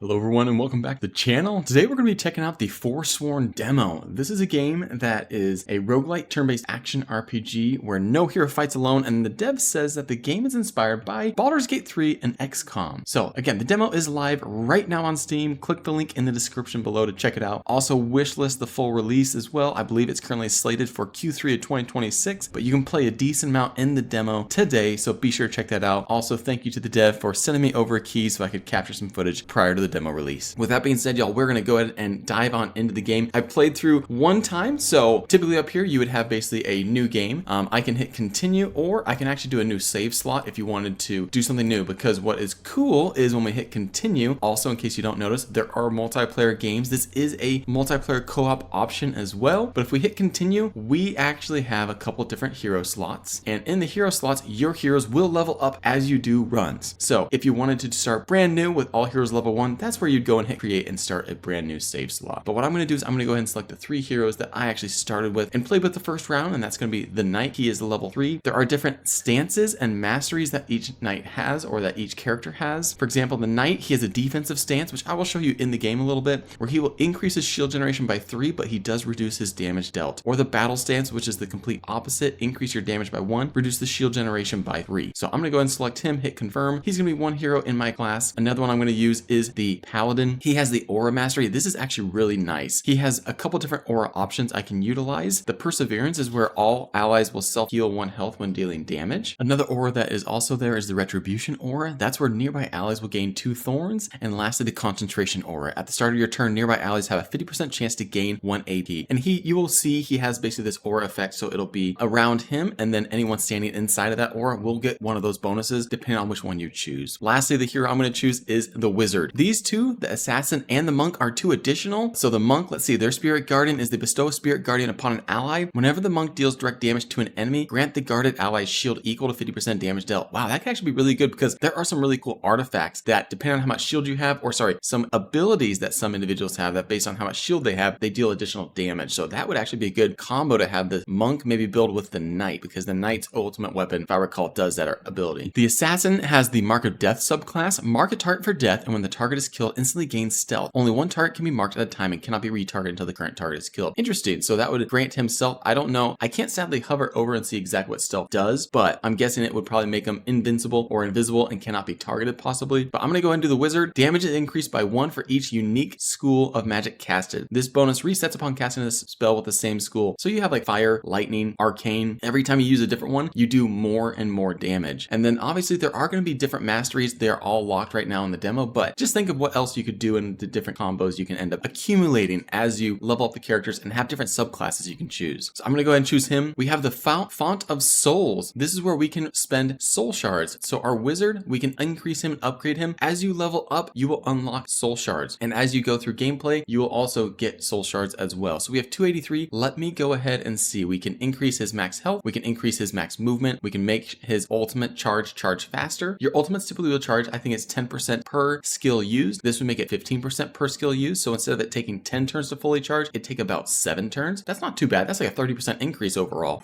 Hello everyone and welcome back to the channel. Today we're going to be checking out the Forsworn demo. This is a game that is a roguelike turn-based action RPG where no hero fights alone, and the dev says that the game is inspired by Baldur's Gate 3 and XCOM. So again, the demo is live right now on Steam. Click the link in the description below to check it out. Also wishlist the full release as well. I believe it's currently slated for Q3 of 2026, but you can play a decent amount in the demo today, so be sure to check that out. Also, thank you to the dev for sending me over a key so I could capture some footage prior to the demo release. With that being said, y'all, we're gonna go ahead and dive on into the game. I played through one time, so typically up here you would have basically a new game. I can hit continue, or I can actually do a new save slot if you wanted to do something new, because what is cool is when we hit continue, also in case you don't notice, there are multiplayer games. This is a multiplayer co-op option as well, but if we hit continue, we actually have a couple different hero slots, and in the hero slots, your heroes will level up as you do runs. So if you wanted to start brand new with all heroes level 1, that's where you'd go and hit create and start a brand new save slot. But what I'm going to do is I'm going to go ahead and select the 3 heroes that I actually started with and played with the first round, and that's going to be the knight. He is level 3. There are different stances and masteries that each knight has, or that each character has. For example, the knight, he has a defensive stance, which I will show you in the game a little bit, where he will increase his shield generation by 3, but he does reduce his damage dealt. Or the battle stance, which is the complete opposite, increase your damage by 1, reduce the shield generation by 3. So I'm going to go ahead and select him, hit confirm. He's going to be one hero in my class. Another one I'm going to use is the paladin. He has the aura mastery. This is actually really nice. He has a couple different aura options I can utilize. The perseverance is where all allies will self-heal 1 health when dealing damage. Another aura that is also there is the retribution aura. That's where nearby allies will gain 2 thorns. And lastly, the concentration aura. At the start of your turn, nearby allies have a 50% chance to gain 1 AP. And you will see he has basically this aura effect, so it'll be around him, and then anyone standing inside of that aura will get one of those bonuses depending on which one you choose. Lastly, the hero I'm going to choose is the wizard. These two, the assassin and the monk, are 2 additional. So the monk, let's see, their spirit guardian is they bestow a spirit guardian upon an ally. Whenever the monk deals direct damage to an enemy, grant the guarded ally's shield equal to 50% damage dealt. Wow, that can actually be really good, because there are some really cool artifacts that, depending on how much shield you have, or sorry, some abilities that some individuals have that based on how much shield they have, they deal additional damage. So that would actually be a good combo to have the monk maybe build with the knight, because the knight's ultimate weapon, if I recall, does that ability. The assassin has the mark of death subclass. Mark a target for death, and when the target is killed, instantly gains stealth. Only 1 target can be marked at a time and cannot be retargeted until the current target is killed. Interesting. So that would grant himself, I don't know, I can't sadly hover over and see exactly what stealth does, but I'm guessing it would probably make him invincible or invisible and cannot be targeted possibly. But I'm going to go ahead and do the wizard. Damage is increased by 1 for each unique school of magic casted. This bonus resets upon casting this spell with the same school. So you have like fire, lightning, arcane. Every time you use a different one, you do more and more damage. And then obviously there are going to be different masteries. They're all locked right now in the demo, but just think of what else you could do in the different combos you can end up accumulating as you level up the characters and have different subclasses you can choose. So I'm going to go ahead and choose him. We have the Font of Souls. This is where we can spend soul shards. So our wizard, we can increase him and upgrade him. As you level up, you will unlock soul shards. And as you go through gameplay, you will also get soul shards as well. So we have 283. Let me go ahead and see. We can increase his max health. We can increase his max movement. We can make his ultimate charge faster. Your ultimates typically will charge, I think it's 10% per skill used. This would make it 15% per skill used. So instead of it taking 10 turns to fully charge, it'd take about 7 turns. That's not too bad. That's like a 30% increase overall.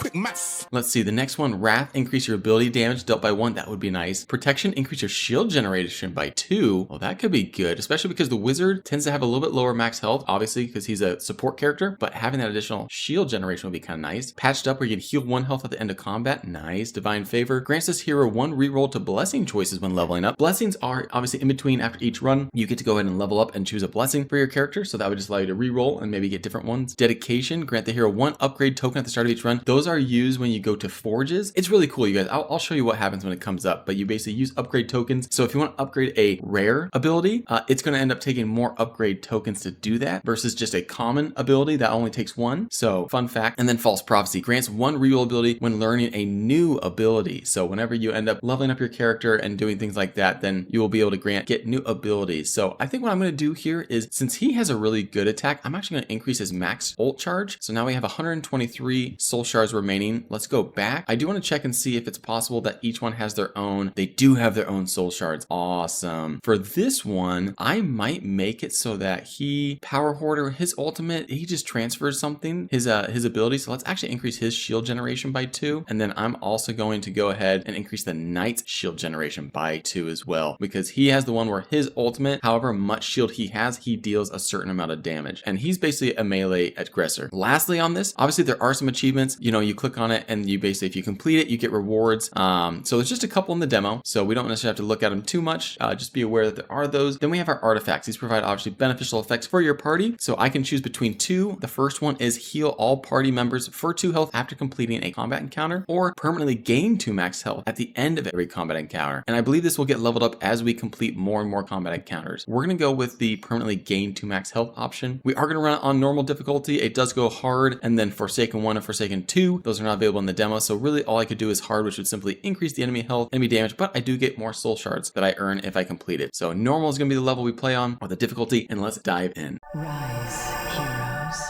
Let's see. The next one, Wrath, increase your ability damage dealt by 1. That would be nice. Protection, increase your shield generation by 2. Well, that could be good, especially because the wizard tends to have a little bit lower max health, obviously because he's a support character, but having that additional shield generation would be kind of nice. Patched up, where you can heal 1 health at the end of combat. Nice. Divine Favor grants this hero 1 reroll to blessing choices when leveling up. Blessings are obviously in between. After each run, you get to go ahead and level up and choose a blessing for your character, so that would just allow you to reroll and maybe get different ones. Dedication, grant the hero 1 upgrade token at the start of each run. Those are used when you go to forges. It's really cool, you guys. I'll show you what happens when it comes up, but you basically use upgrade tokens. So if you want to upgrade a rare ability, it's going to end up taking more upgrade tokens to do that versus just a common ability that only takes 1. So fun fact. And then false prophecy grants 1 reroll ability when learning a new ability. So whenever you end up leveling up your character and doing things like that, then you will be able to get new abilities. So I think what I'm going to do here is, since he has a really good attack, I'm actually going to increase his max ult charge. So now we have 123 soul shards remaining. Let's go back. I do want to check and see if it's possible that each one has their own. They do have their own soul shards. Awesome. For this one, I might make it so that he power hoarder, his ultimate, he just transfers something, his ability. So let's actually increase his shield generation by 2. And then I'm also going to go ahead and increase the knight's shield generation by 2 as well, because he has the one where his ultimate ultimate, however much shield he has, he deals a certain amount of damage. And he's basically a melee aggressor. Lastly on this, obviously there are some achievements. You know, you click on it and you basically, if you complete it, you get rewards. So there's just a couple in the demo, so we don't necessarily have to look at them too much. Just be aware that there are those. Then we have our artifacts. These provide obviously beneficial effects for your party. So I can choose between two. The first one is heal all party members for 2 health after completing a combat encounter, or permanently gain 2 max health at the end of every combat encounter. And I believe this will get leveled up as we complete more and more combat encounters. We're going to go with the permanently gain 2 max health option. We are going to run it on normal difficulty. It does go hard, and then Forsaken 1 and Forsaken 2, those are not available in the demo. So really all I could do is hard, which would simply increase the enemy health, enemy damage, but I do get more soul shards that I earn if I complete it. So normal is going to be the level we play on, or the difficulty, and let's dive in. Rise, heroes.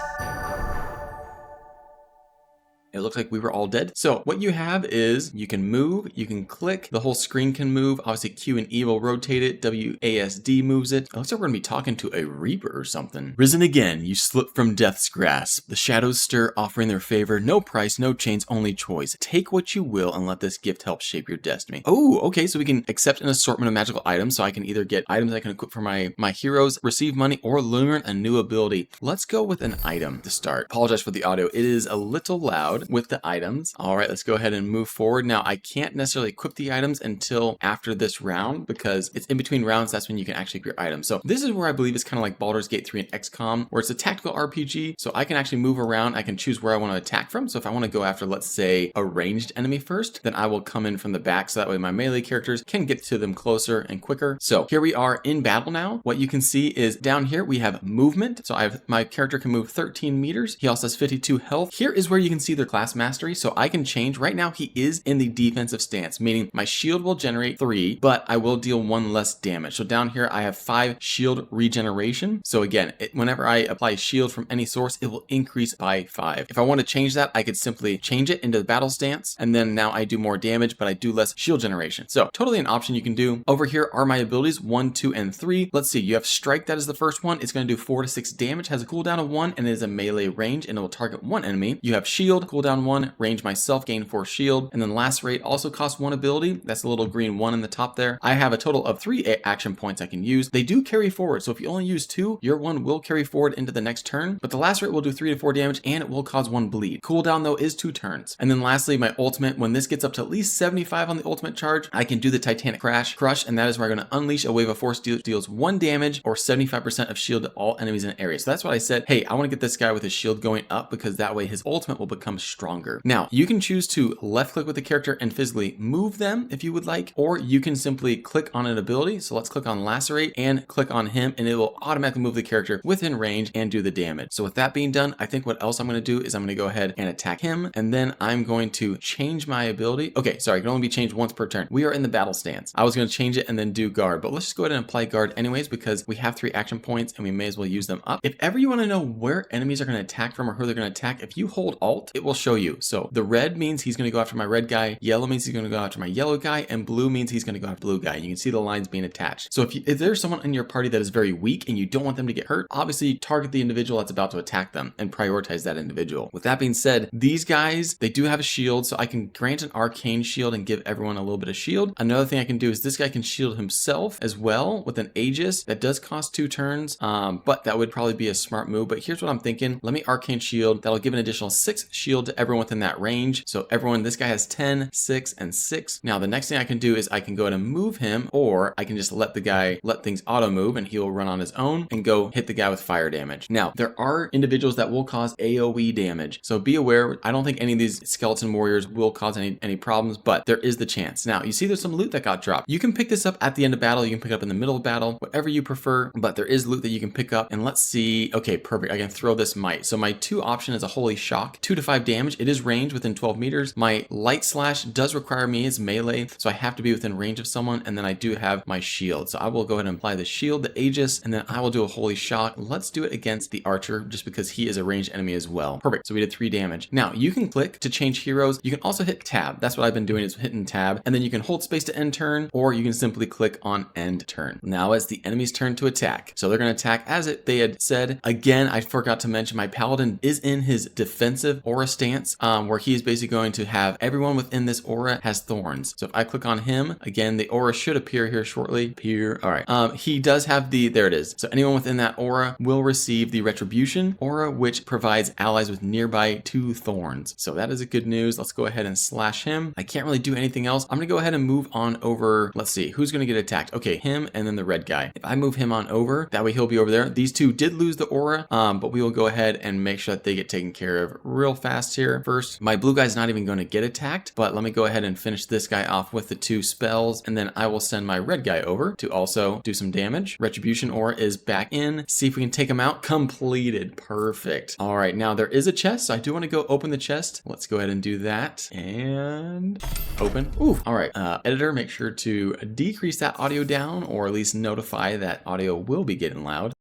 It looks like we were all dead. So what you have is you can move, you can click, the whole screen can move. Obviously Q and E will rotate it. WASD moves it. It looks like we're gonna be talking to a Reaper or something. Risen again, you slip from death's grasp. The shadows stir, offering their favor. No price, no chains, only choice. Take what you will and let this gift help shape your destiny. Oh, okay, so we can accept an assortment of magical items. So I can either get items I can equip for my heroes, receive money, or learn a new ability. Let's go with an item to start. Apologize for the audio. It is a little loud with the items. All right, let's go ahead and move forward. Now, I can't necessarily equip the items until after this round because it's in between rounds. That's when you can actually equip your items. So this is where I believe it's kind of like Baldur's Gate 3 and XCOM, where it's a tactical RPG. So I can actually move around. I can choose where I want to attack from. So if I want to go after, let's say, a ranged enemy first, then I will come in from the back. So that way my melee characters can get to them closer and quicker. So here we are in battle now. What you can see is down here, we have movement. So my character can move 13 meters. He also has 52 health. Here is where you can see their class mastery. So I can change. Right now he is in the defensive stance, meaning my shield will generate 3, but I will deal 1 less damage. So down here I have 5 shield regeneration. So again, whenever I apply shield from any source, it will increase by 5. If I want to change that, I could simply change it into the battle stance, and then now I do more damage, but I do less shield generation. So totally an option you can do. Over here are my abilities 1, 2, and 3. Let's see, you have strike. That is the first one. It's going to do 4 to 6 damage, has a cooldown of 1, and it is a melee range, and it will target 1 enemy. You have shield, cooldown 1, range myself, gain 4 shield, and then lacerate also costs 1 ability. That's the little green 1 in the top there. I have a total of 3 action points I can use. They do carry forward, so if you only use 2, your 1 will carry forward into the next turn, but the lacerate will do 3 to 4 damage, and it will cause 1 bleed. Cooldown though is 2 turns. And then lastly, my ultimate, when this gets up to at least 75 on the ultimate charge, I can do the Titanic Crush, and that is where I'm going to unleash a wave of force, deals 1 damage or 75% of shield to all enemies in an area. So that's what I said, hey, I want to get this guy with his shield going up because that way his ultimate will become stronger. Now, you can choose to left click with the character and physically move them if you would like, or you can simply click on an ability. So let's click on lacerate and click on him, and it will automatically move the character within range and do the damage. So with that being done, I think what else I'm going to do is I'm going to go ahead and attack him, and then I'm going to change my ability. Okay, sorry, it can only be changed once per turn. We are in the battle stance. I was going to change it and then do guard, but let's just go ahead and apply guard anyways because we have 3 action points and we may as well use them up. If ever you want to know where enemies are going to attack from or who they're going to attack, if you hold Alt, it will show you. So the red means he's going to go after my red guy, yellow means he's going to go after my yellow guy, and blue means he's going to go after blue guy. And you can see the lines being attached. So if there's someone in your party that is very weak and you don't want them to get hurt, obviously target the individual that's about to attack them and prioritize that individual. With that being said, these guys, they do have a shield, so I can grant an arcane shield and give everyone a little bit of shield. Another thing I can do is this guy can shield himself as well with an Aegis. That does cost 2 turns, but that would probably be a smart move. But here's what I'm thinking. Let me arcane shield. That'll give an additional 6 shield to everyone within that range. So everyone, this guy has 10, 6, and 6. Now the next thing I can do is I can go ahead and move him, or I can just let things auto move and he'll run on his own and go hit the guy with fire damage. Now there are individuals that will cause AoE damage, so be aware. I don't think any of these skeleton warriors will cause any problems, but there is the chance. Now you see there's some loot that got dropped. You can pick this up at the end of battle, you can pick it up in the middle of battle, whatever you prefer, but there is loot that you can pick up. And let's see, okay, perfect, I can throw this might. So my 2 option is a holy shock, 2 to 5 damage. It is range within 12 meters. My light slash does require me as melee, so I have to be within range of someone, and then I do have my shield. So I will go ahead and apply the shield, the Aegis, and then I will do a holy shock. Let's do it against the archer just because he is a ranged enemy as well. Perfect, so we did 3 damage. Now you can click to change heroes. You can also hit tab. That's what I've been doing, is hitting tab, and then you can hold space to end turn, or you can simply click on end turn. Now it's the enemy's turn to attack. So they're going to attack as they had said. Again, I forgot to mention my paladin is in his defensive aura stance stance where he is basically going to have everyone within this aura has thorns. So if I click on him, again, the aura should appear here shortly. All right. He does have there it is. So anyone within that aura will receive the retribution aura, which provides allies with nearby 2 thorns. So that is a good news. Let's go ahead and slash him. I can't really do anything else. I'm going to go ahead and move on over. Let's see who's going to get attacked. Okay, him and then the red guy. If I move him on over, that way he'll be over there. These two did lose the aura, but we will go ahead and make sure that they get taken care of real fast here. First, my blue guy's not even going to get attacked, but let me go ahead and finish this guy off with the 2 spells, and then I will send my red guy over to also do some damage. Retribution aura is back in. See if we can take him out. Completed. Perfect. All right, now there is a chest, so I do want to go open the chest. Let's go ahead and do that and open. Ooh. All right, editor, make sure to decrease that audio down, or at least notify that audio will be getting loud.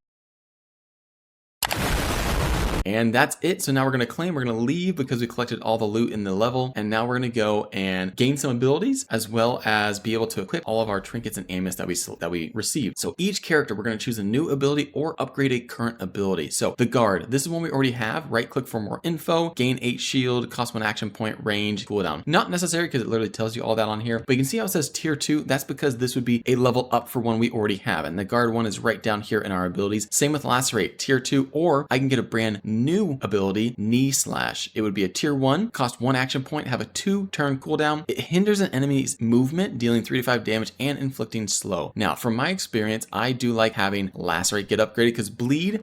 And that's it. So now we're going to claim, we're going to leave because we collected all the loot in the level. And now we're going to go and gain some abilities, as well as be able to equip all of our trinkets and amulets that we received. So each character, we're going to choose a new ability or upgrade a current ability. So the guard, this is one we already have. Right click for more info, gain 8 shield, cost 1 action point, range, cooldown. Not necessary because it literally tells you all that on here, but you can see how it says tier 2. That's because this would be a level up for one we already have. And the guard one is right down here in our abilities. Same with lacerate, tier 2, or I can get a brand new ability, knee slash. It would be a tier 1, cost 1 action point, have a 2-turn cooldown. It hinders an enemy's movement, dealing 3 to 5 damage and inflicting slow. Now, from my experience, I do like having lacerate get upgraded because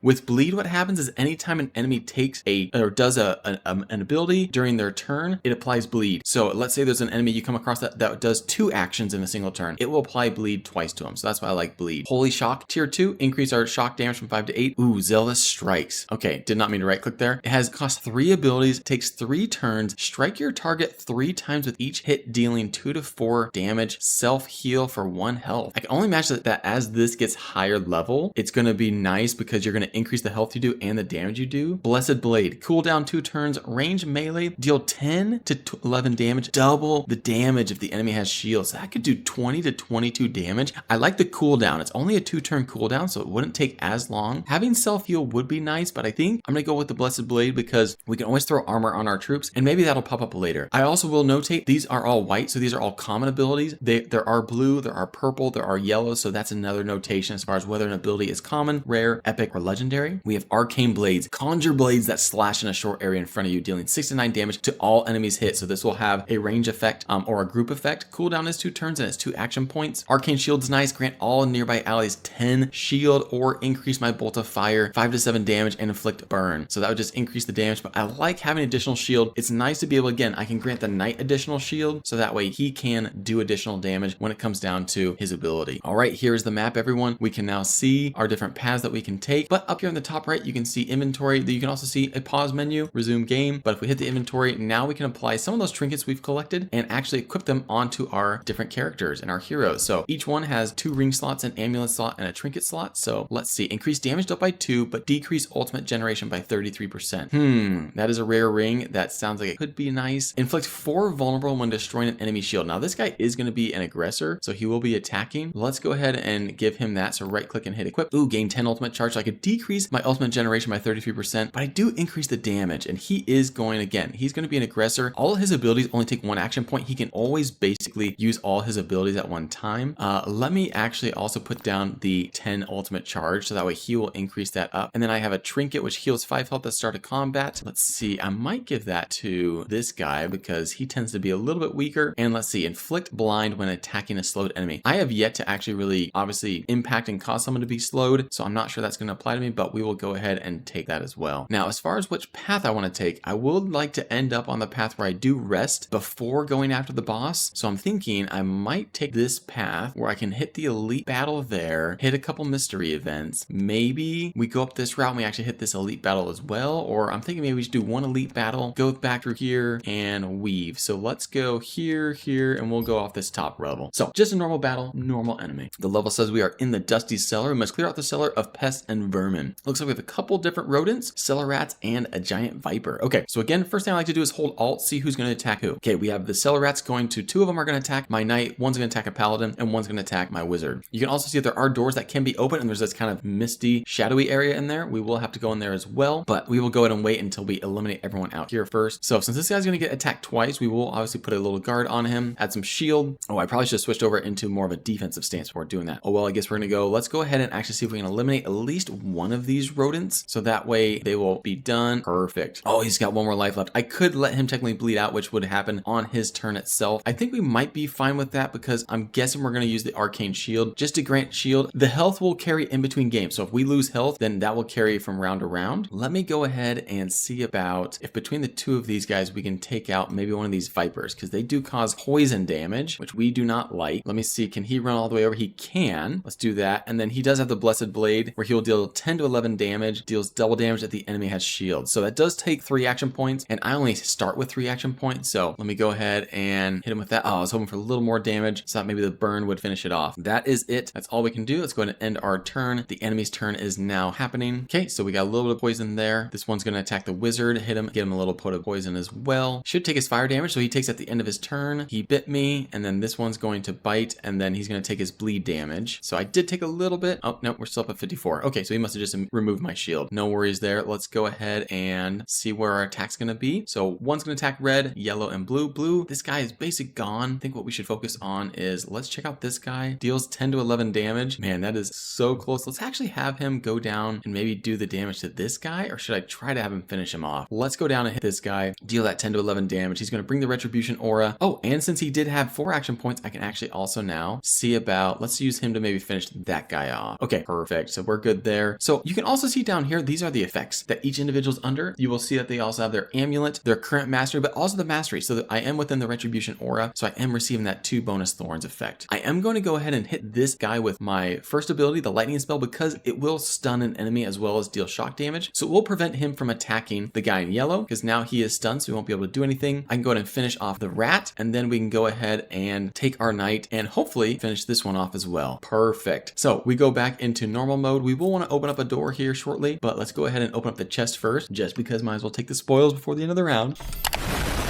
with bleed, what happens is anytime an enemy takes does an ability during their turn, it applies bleed. So let's say there's an enemy you come across that does 2 actions in a single turn. It will apply bleed twice to them. So that's why I like bleed. Holy shock, tier 2, increase our shock damage from 5 to 8. Ooh, zealous strikes. Okay, did not mean to right click there. It has cost 3 abilities, takes 3 turns, strike your target 3 times with each hit, dealing 2 to 4 damage, self heal for 1 health. I can only imagine that as this gets higher level, it's going to be nice because you're going to increase the health you do and the damage you do. Blessed Blade, cooldown 2 turns, range melee, deal 10 to 11 damage, double the damage if the enemy has shields. So that could do 20 to 22 damage. I like the cooldown. It's only a 2-turn cooldown, so it wouldn't take as long. Having self heal would be nice, but I think I'm going to go with the Blessed Blade because we can always throw armor on our troops, and maybe that'll pop up later. I also will notate these are all white, so these are all common abilities. There are blue, there are purple, there are yellow, so that's another notation as far as whether an ability is common, rare, epic, or legendary. We have arcane blades, conjure blades that slash in a short area in front of you, dealing 6 to 9 damage to all enemies hit. So this will have a range effect or a group effect. Cooldown is 2 turns and it's 2 action points. Arcane shield is nice, grant all nearby allies 10 shield or increase my bolt of fire 5 to 7 damage and inflict burn. So that would just increase the damage, but I like having additional shield. It's nice to be able, again, I can grant the knight additional shield, so that way he can do additional damage when it comes down to his ability. All right, here's the map, everyone. We can now see our different paths that we can take, but up here in the top right, you can see inventory. You can also see a pause menu, resume game, but if we hit the inventory, now we can apply some of those trinkets we've collected and actually equip them onto our different characters and our heroes. So each one has 2 ring slots, an amulet slot, and a trinket slot. So let's see, increase damage dealt by 2, but decrease ultimate generation by 33%. That is a rare ring. That sounds like it could be nice. Inflict 4 vulnerable when destroying an enemy shield. Now this guy is going to be an aggressor, so he will be attacking. Let's go ahead and give him that. So right click and hit equip. Ooh, gain 10 ultimate charge. So I could decrease my ultimate generation by 33%, but I do increase the damage, and he is going, again, he's going to be an aggressor. All of his abilities only take 1 action point. He can always basically use all his abilities at one time. Let me actually also put down the 10 ultimate charge, so that way he will increase that up. And then I have a trinket which heals 5 health at the start of combat. Let's see, I might give that to this guy because he tends to be a little bit weaker. And let's see, inflict blind when attacking a slowed enemy. I have yet to actually really obviously impact and cause someone to be slowed, so I'm not sure that's going to apply to me, but we will go ahead and take that as well. Now, as far as which path I want to take, I would like to end up on the path where I do rest before going after the boss. So I'm thinking I might take this path where I can hit the elite battle there, hit a couple mystery events. Maybe we go up this route and we actually hit this elite battle as well, or I'm thinking maybe we should do 1 elite battle, go back through here and weave. So let's go here, and we'll go off this top level. So just a normal battle, normal enemy. The level says we are in the dusty cellar. We must clear out the cellar of pests and vermin. Looks like we have a couple different rodents, cellar rats, and a giant viper. Okay, so again, first thing I like to do is hold alt, see who's going to attack who. Okay, we have the cellar rats going to, 2 of them are going to attack my knight, 1's going to attack a paladin, and 1's going to attack my wizard. You can also see that there are doors that can be open, and there's this kind of misty, shadowy area in there. We will have to go in there as well. well, but we will go ahead and wait until we eliminate everyone out here first. So since this guy's going to get attacked twice, we will obviously put a little guard on him, add some shield. Oh, I probably should have switched over into more of a defensive stance before doing that. Oh, well, I guess we're going to go, let's go ahead and actually see if we can eliminate at least one of these rodents. So that way they will be done. Perfect. Oh, he's got one more life left. I could let him technically bleed out, which would happen on his turn itself. I think we might be fine with that because I'm guessing we're going to use the arcane shield just to grant shield. The health will carry in between games. So if we lose health, then that will carry from round to round. Let me go ahead and see about if between the two of these guys, we can take out maybe one of these vipers because they do cause poison damage, which we do not like. Let me see. Can he run all the way over? He can. Let's do that. And then he does have the Blessed Blade where he'll deal 10 to 11 damage, deals double damage if the enemy has shield. So that does take 3 action points, and I only start with 3 action points. So let me go ahead and hit him with that. Oh, I was hoping for a little more damage. So maybe the burn would finish it off. That is it. That's all we can do. Let's go ahead and end our turn. The enemy's turn is now happening. Okay, so we got a little bit of poison there. This one's going to attack the wizard, hit him, get him a little pot of poison as well. Should take his fire damage, so he takes at the end of his turn. He bit me, and then this one's going to bite, and then he's going to take his bleed damage. So I did take a little bit. Oh, no, we're still up at 54. Okay, so he must have just removed my shield. No worries there. Let's go ahead and see where our attack's going to be. So one's going to attack red, yellow, and blue. Blue, this guy is basic gone. I think what we should focus on is, let's check out this guy. Deals 10 to 11 damage. Man, that is so close. Let's actually have him go down and maybe do the damage to this guy, or should I try to have him finish him off? Let's go down and hit this guy, deal that 10 to 11 damage. He's going to bring the retribution aura. Oh, and since he did have 4 action points, I can actually also now see about, let's use him to maybe finish that guy off. Okay, perfect. So we're good there. So you can also see down here, these are the effects that each individual's under. You will see that they also have their amulet, their current mastery, but also the mastery. So that I am within the retribution aura. So I am receiving that 2 bonus thorns effect. I am going to go ahead and hit this guy with my first ability, the lightning spell, because it will stun an enemy as well as deal shock damage. So it will prevent him from attacking the guy in yellow because now he is stunned, so he won't be able to do anything. I can go ahead and finish off the rat, and then we can go ahead and take our knight and hopefully finish this one off as well. Perfect. So we go back into normal mode. We will want to open up a door here shortly, but let's go ahead and open up the chest first, just because might as well take the spoils before the end of the round.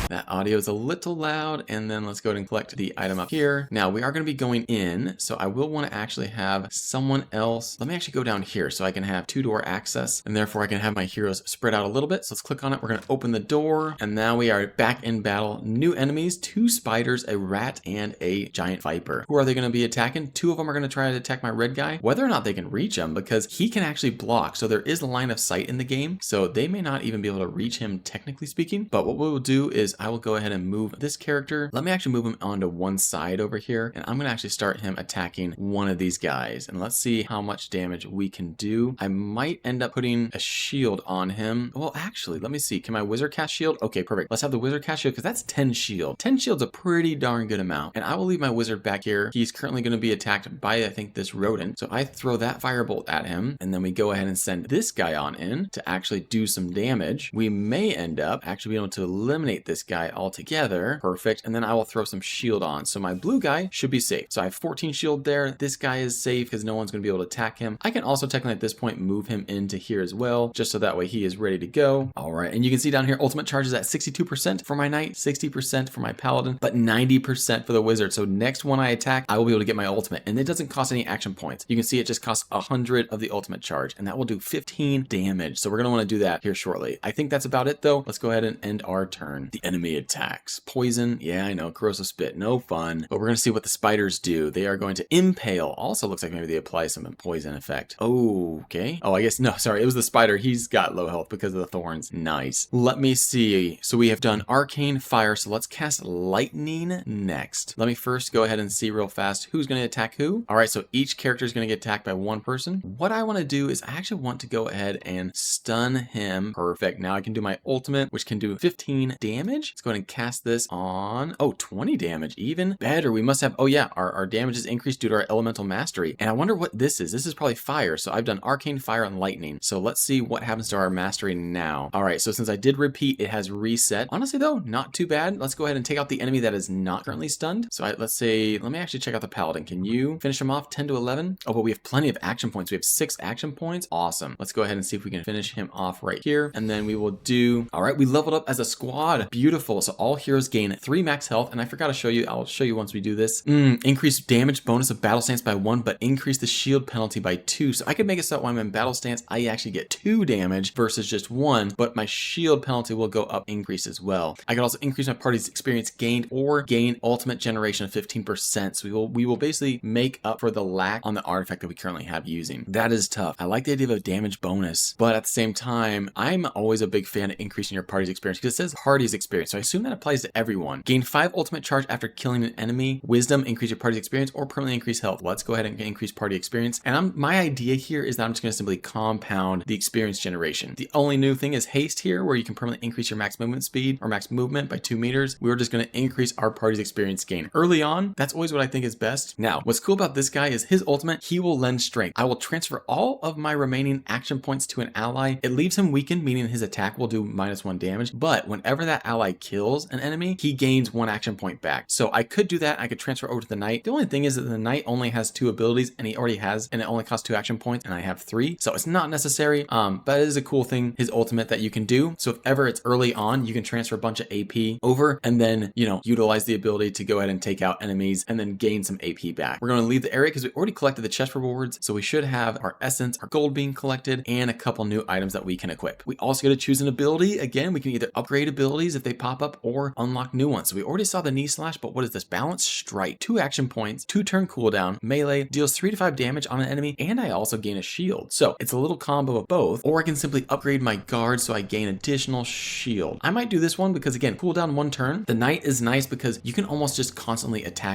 That audio is a little loud, and then let's go ahead and collect the item up here. Now we are going to be going in, so I will want to actually have someone else. Let me actually go down here so I can have 2-door access, and therefore I can have my heroes spread out a little bit. So let's click on it. We're going to open the door, and now we are back in battle. New enemies, 2 spiders, a rat, and a giant viper. Who are they going to be attacking? 2 of them are going to try to attack my red guy. Whether or not they can reach him, because he can actually block, so there is a line of sight in the game, so they may not even be able to reach him technically speaking. But what we will do is I will go ahead and move this character. Let me actually move him onto one side over here, and I'm going to actually start him attacking one of these guys, and let's see how much damage we can do. I might end up putting a shield on him. Well, actually, let me see. Can my wizard cast shield? Okay, perfect. Let's have the wizard cast shield because that's 10 shield. 10 shield's a pretty darn good amount, and I will leave my wizard back here. He's currently going to be attacked by, I think, this rodent, so I throw that firebolt at him, and then we go ahead and send this guy on in to actually do some damage. We may end up actually being able to eliminate this guy altogether. Perfect. And then I will throw some shield on. So my blue guy should be safe. So I have 14 shield there. This guy is safe because no one's going to be able to attack him. I can also technically at this point move him into here as well, just so that way he is ready to go. All right. And you can see down here, ultimate charges at 62% for my knight, 60% for my paladin, but 90% for the wizard. So next one I attack, I will be able to get my ultimate, and it doesn't cost any action points. You can see it just costs 100 of the ultimate charge, and that will do 15 damage. So we're going to want to do that here shortly. I think that's about it though. Let's go ahead and end our turn. The enemy attacks. Poison. Yeah, I know. Corrosive spit. No fun. But we're going to see what the spiders do. They are going to impale. Also looks like maybe they apply some poison effect. Okay. Oh, I guess, no, sorry. It was the spider. He's got low health because of the thorns. Nice. Let me see. So we have done arcane fire. So let's cast lightning next. Let me first go ahead and see real fast who's going to attack who. All right. So each character is going to get attacked by one person. What I want to do is I actually want to go ahead and stun him. Perfect. Now I can do my ultimate, which can do 15 damage. Let's go ahead and cast this on, 20 damage, even better. We must have, oh yeah, our damage is increased due to our elemental mastery. And I wonder what this is. This is probably fire. So I've done arcane fire and lightning. So let's see what happens to our mastery now. All right. So since I did repeat, it has reset. Honestly though, not too bad. Let's go ahead and take out the enemy that is not currently stunned. So let's say, let me actually check out the paladin. Can you finish him off 10 to 11? Oh, but we have plenty of action points. We have 6 action points. Awesome. Let's go ahead and see if we can finish him off right here. And then we will do, all right, we leveled up as a squad. Beautiful. beautiful. So all heroes gain 3 max health, and I forgot to show you, I'll show you once we do this. Increase damage bonus of battle stance by 1, but increase the shield penalty by 2. So I could make it so when I'm in battle stance, I actually get 2 damage versus just 1, but my shield penalty will go up, increase as well. I can also increase my party's experience gained or gain ultimate generation of 15%. So we will basically make up for the lack on the artifact that we currently have using. That is tough. I like the idea of a damage bonus, but at the same time, I'm always a big fan of increasing your party's experience because it says party's experience. So I assume that applies to everyone. Gain 5 ultimate charge after killing an enemy. Wisdom, increase your party's experience or permanently increase health. Let's go ahead and increase party experience. And my idea here is that I'm just going to simply compound the experience generation. The only new thing is haste here, where you can permanently increase your max movement speed or max movement by 2 meters. We're just going to increase our party's experience gain. Early on, that's always what I think is best. Now, what's cool about this guy is his ultimate, he will lend strength. I will transfer all of my remaining action points to an ally. It leaves him weakened, meaning his attack will do -1 damage, but whenever that ally kills an enemy, he gains 1 action point back. So I could do that. I could transfer over to the knight. The only thing is that the knight only has 2 abilities, and he already has, and it only costs 2 action points, and I have 3. So it's not necessary, but it is a cool thing, his ultimate, that you can do. So if ever it's early on, you can transfer a bunch of AP over and then, utilize the ability to go ahead and take out enemies and then gain some AP back. We're going to leave the area because we already collected the chest rewards. So we should have our essence, our gold being collected, and a couple new items that we can equip. We also got to choose an ability. Again, we can either upgrade abilities if they pop up or unlock new ones. So we already saw the knee slash, but what is this? Balance strike. 2 action points, 2 turn cooldown, melee, deals 3 to 5 damage on an enemy, and I also gain a shield. So it's a little combo of both, or I can simply upgrade my guard so I gain additional shield. I might do this one because, again, cooldown 1 turn. The knight is nice because you can almost just constantly attack,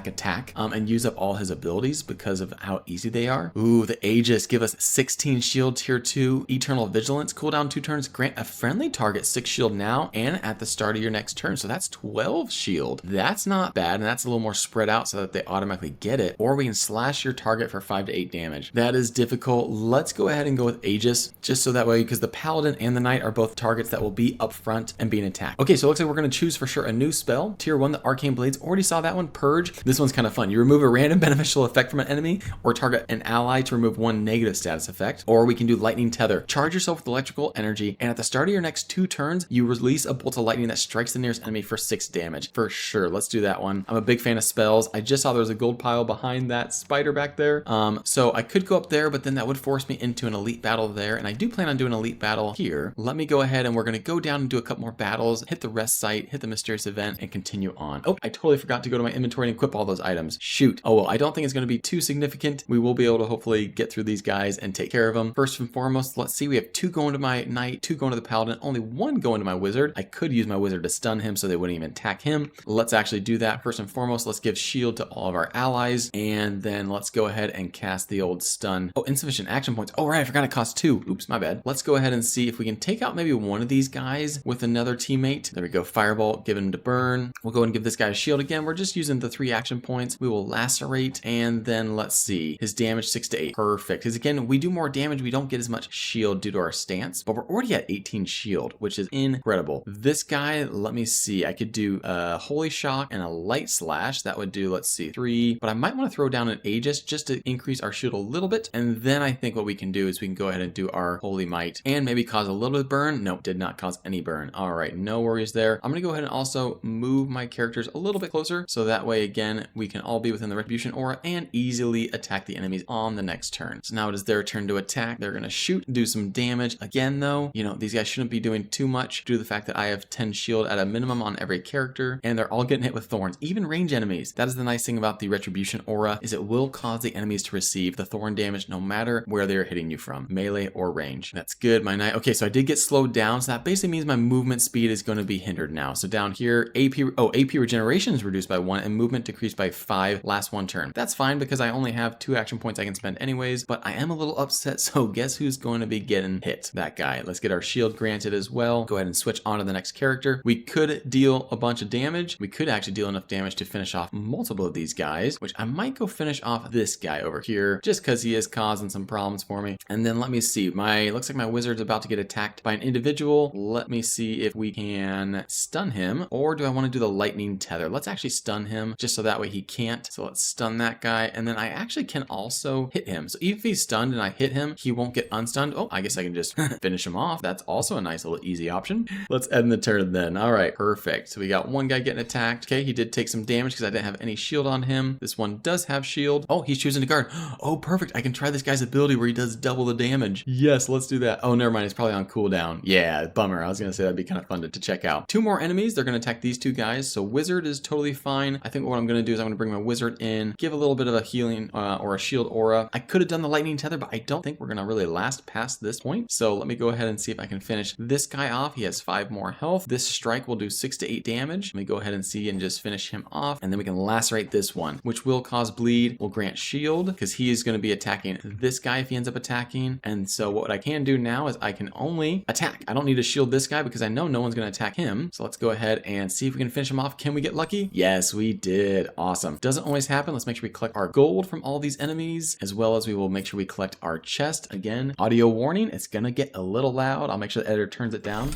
and use up all his abilities because of how easy they are. Ooh, the Aegis give us 16 shield, tier 2, eternal vigilance, cooldown 2 turns, grant a friendly target 6 shield now and at the start of your next turn. So that's 12 shield. That's not bad, and that's a little more spread out so that they automatically get it. Or we can slash your target for 5 to 8 damage. That is difficult. Let's go ahead and go with Aegis, just so that way, because the paladin and the knight are both targets that will be up front and being attacked. Okay, so it looks like we're going to choose for sure a new spell. Tier 1, the arcane blades. Already saw that one, Purge. This one's kind of fun. You remove a random beneficial effect from an enemy or target an ally to remove 1 negative status effect. Or we can do lightning tether. Charge yourself with electrical energy, and at the start of your next 2 turns, you release a bolt of lightning that strikes the nearest enemy for 6 damage. For sure, let's do that one. I'm a big fan of spells. I just saw there was a gold pile behind that spider back there. So I could go up there, but then that would force me into an elite battle there, and I do plan on doing an elite battle here. Let me go ahead and we're going to go down and do a couple more battles, hit the rest site, hit the mysterious event, and continue on. Oh, I totally forgot to go to my inventory and equip all those items. Shoot. Oh, well, I don't think it's going to be too significant. We will be able to hopefully get through these guys and take care of them. First and foremost, let's see. We have 2 going to my knight, 2 going to the paladin, only 1 going to my wizard. I could use my wizard to stun him so they wouldn't even attack him. Let's actually do that. First and foremost, let's give shield to all of our allies, and then let's go ahead and cast the old stun. Oh, insufficient action points. Oh, right, I forgot it costs 2. Oops, my bad. Let's go ahead and see if we can take out maybe one of these guys with another teammate. There we go. Firebolt, give him to burn. We'll go ahead and give this guy a shield again. We're just using the 3 action points. We will lacerate, and then let's see. His damage 6 to 8. Perfect. Because again, we do more damage. We don't get as much shield due to our stance, but we're already at 18 shield, which is incredible. This guy, let me see. I could do a holy shock and a light slash. That would do, let's see, 3. But I might want to throw down an Aegis just to increase our shield a little bit. And then I think what we can do is we can go ahead and do our holy might and maybe cause a little bit of burn. Nope, did not cause any burn. All right, no worries there. I'm going to go ahead and also move my characters a little bit closer. So that way, again, we can all be within the retribution aura and easily attack the enemies on the next turn. So now it is their turn to attack. They're going to shoot, do some damage. Again, though, these guys shouldn't be doing too much due to the fact that I have 10 shield at a minimum on every character, and they're all getting hit with thorns, even range enemies. That is the nice thing about the retribution aura, is it will cause the enemies to receive the thorn damage no matter where they're hitting you from, melee or range. That's good, my knight. Okay, so I did get slowed down, so that basically means my movement speed is going to be hindered now. So down here, AP regeneration is reduced by 1 and movement decreased by 5 last 1 turn. That's fine because I only have 2 action points I can spend anyways, but I am a little upset, so guess who's going to be getting hit? That guy. Let's get our shield granted as well. Go ahead and switch on to the next character. We could deal a bunch of damage. We could actually deal enough damage to finish off multiple of these guys, which I might go finish off this guy over here just because he is causing some problems for me. And then let me see. Looks like my wizard's about to get attacked by an individual. Let me see if we can stun him, or do I want to do the lightning tether? Let's actually stun him just so that way he can't. So let's stun that guy, and then I actually can also hit him. So even if he's stunned and I hit him, he won't get unstunned. Oh, I guess I can just finish him off. That's also a nice little easy option. Let's end the turn then. All All right, perfect. So we got one guy getting attacked. Okay, he did take some damage because I didn't have any shield on him. This one does have shield. Oh, he's choosing to guard. Oh, perfect. I can try this guy's ability where he does double the damage. Yes, let's do that. Oh, never mind. It's probably on cooldown. Yeah, bummer. I was going to say that'd be kind of fun to check out. Two more enemies. They're going to attack these two guys. So wizard is totally fine. I think what I'm going to do is I'm going to bring my wizard in, give a little bit of a healing or a shield aura. I could have done the lightning tether, but I don't think we're going to really last past this point. So let me go ahead and see if I can finish this guy off. He has 5 more health. This strike will do 6 to 8 damage. Let me go ahead and see and just finish him off. And then we can lacerate this one, which will cause bleed, will grant shield because he is going to be attacking this guy if he ends up attacking. And so what I can do now is I can only attack. I don't need to shield this guy because I know no one's going to attack him. So let's go ahead and see if we can finish him off. Can we get lucky? Yes, we did. Awesome. Doesn't always happen. Let's make sure we collect our gold from all these enemies, as well as we will make sure we collect our chest. Again, audio warning, it's going to get a little loud. I'll make sure the editor turns it down.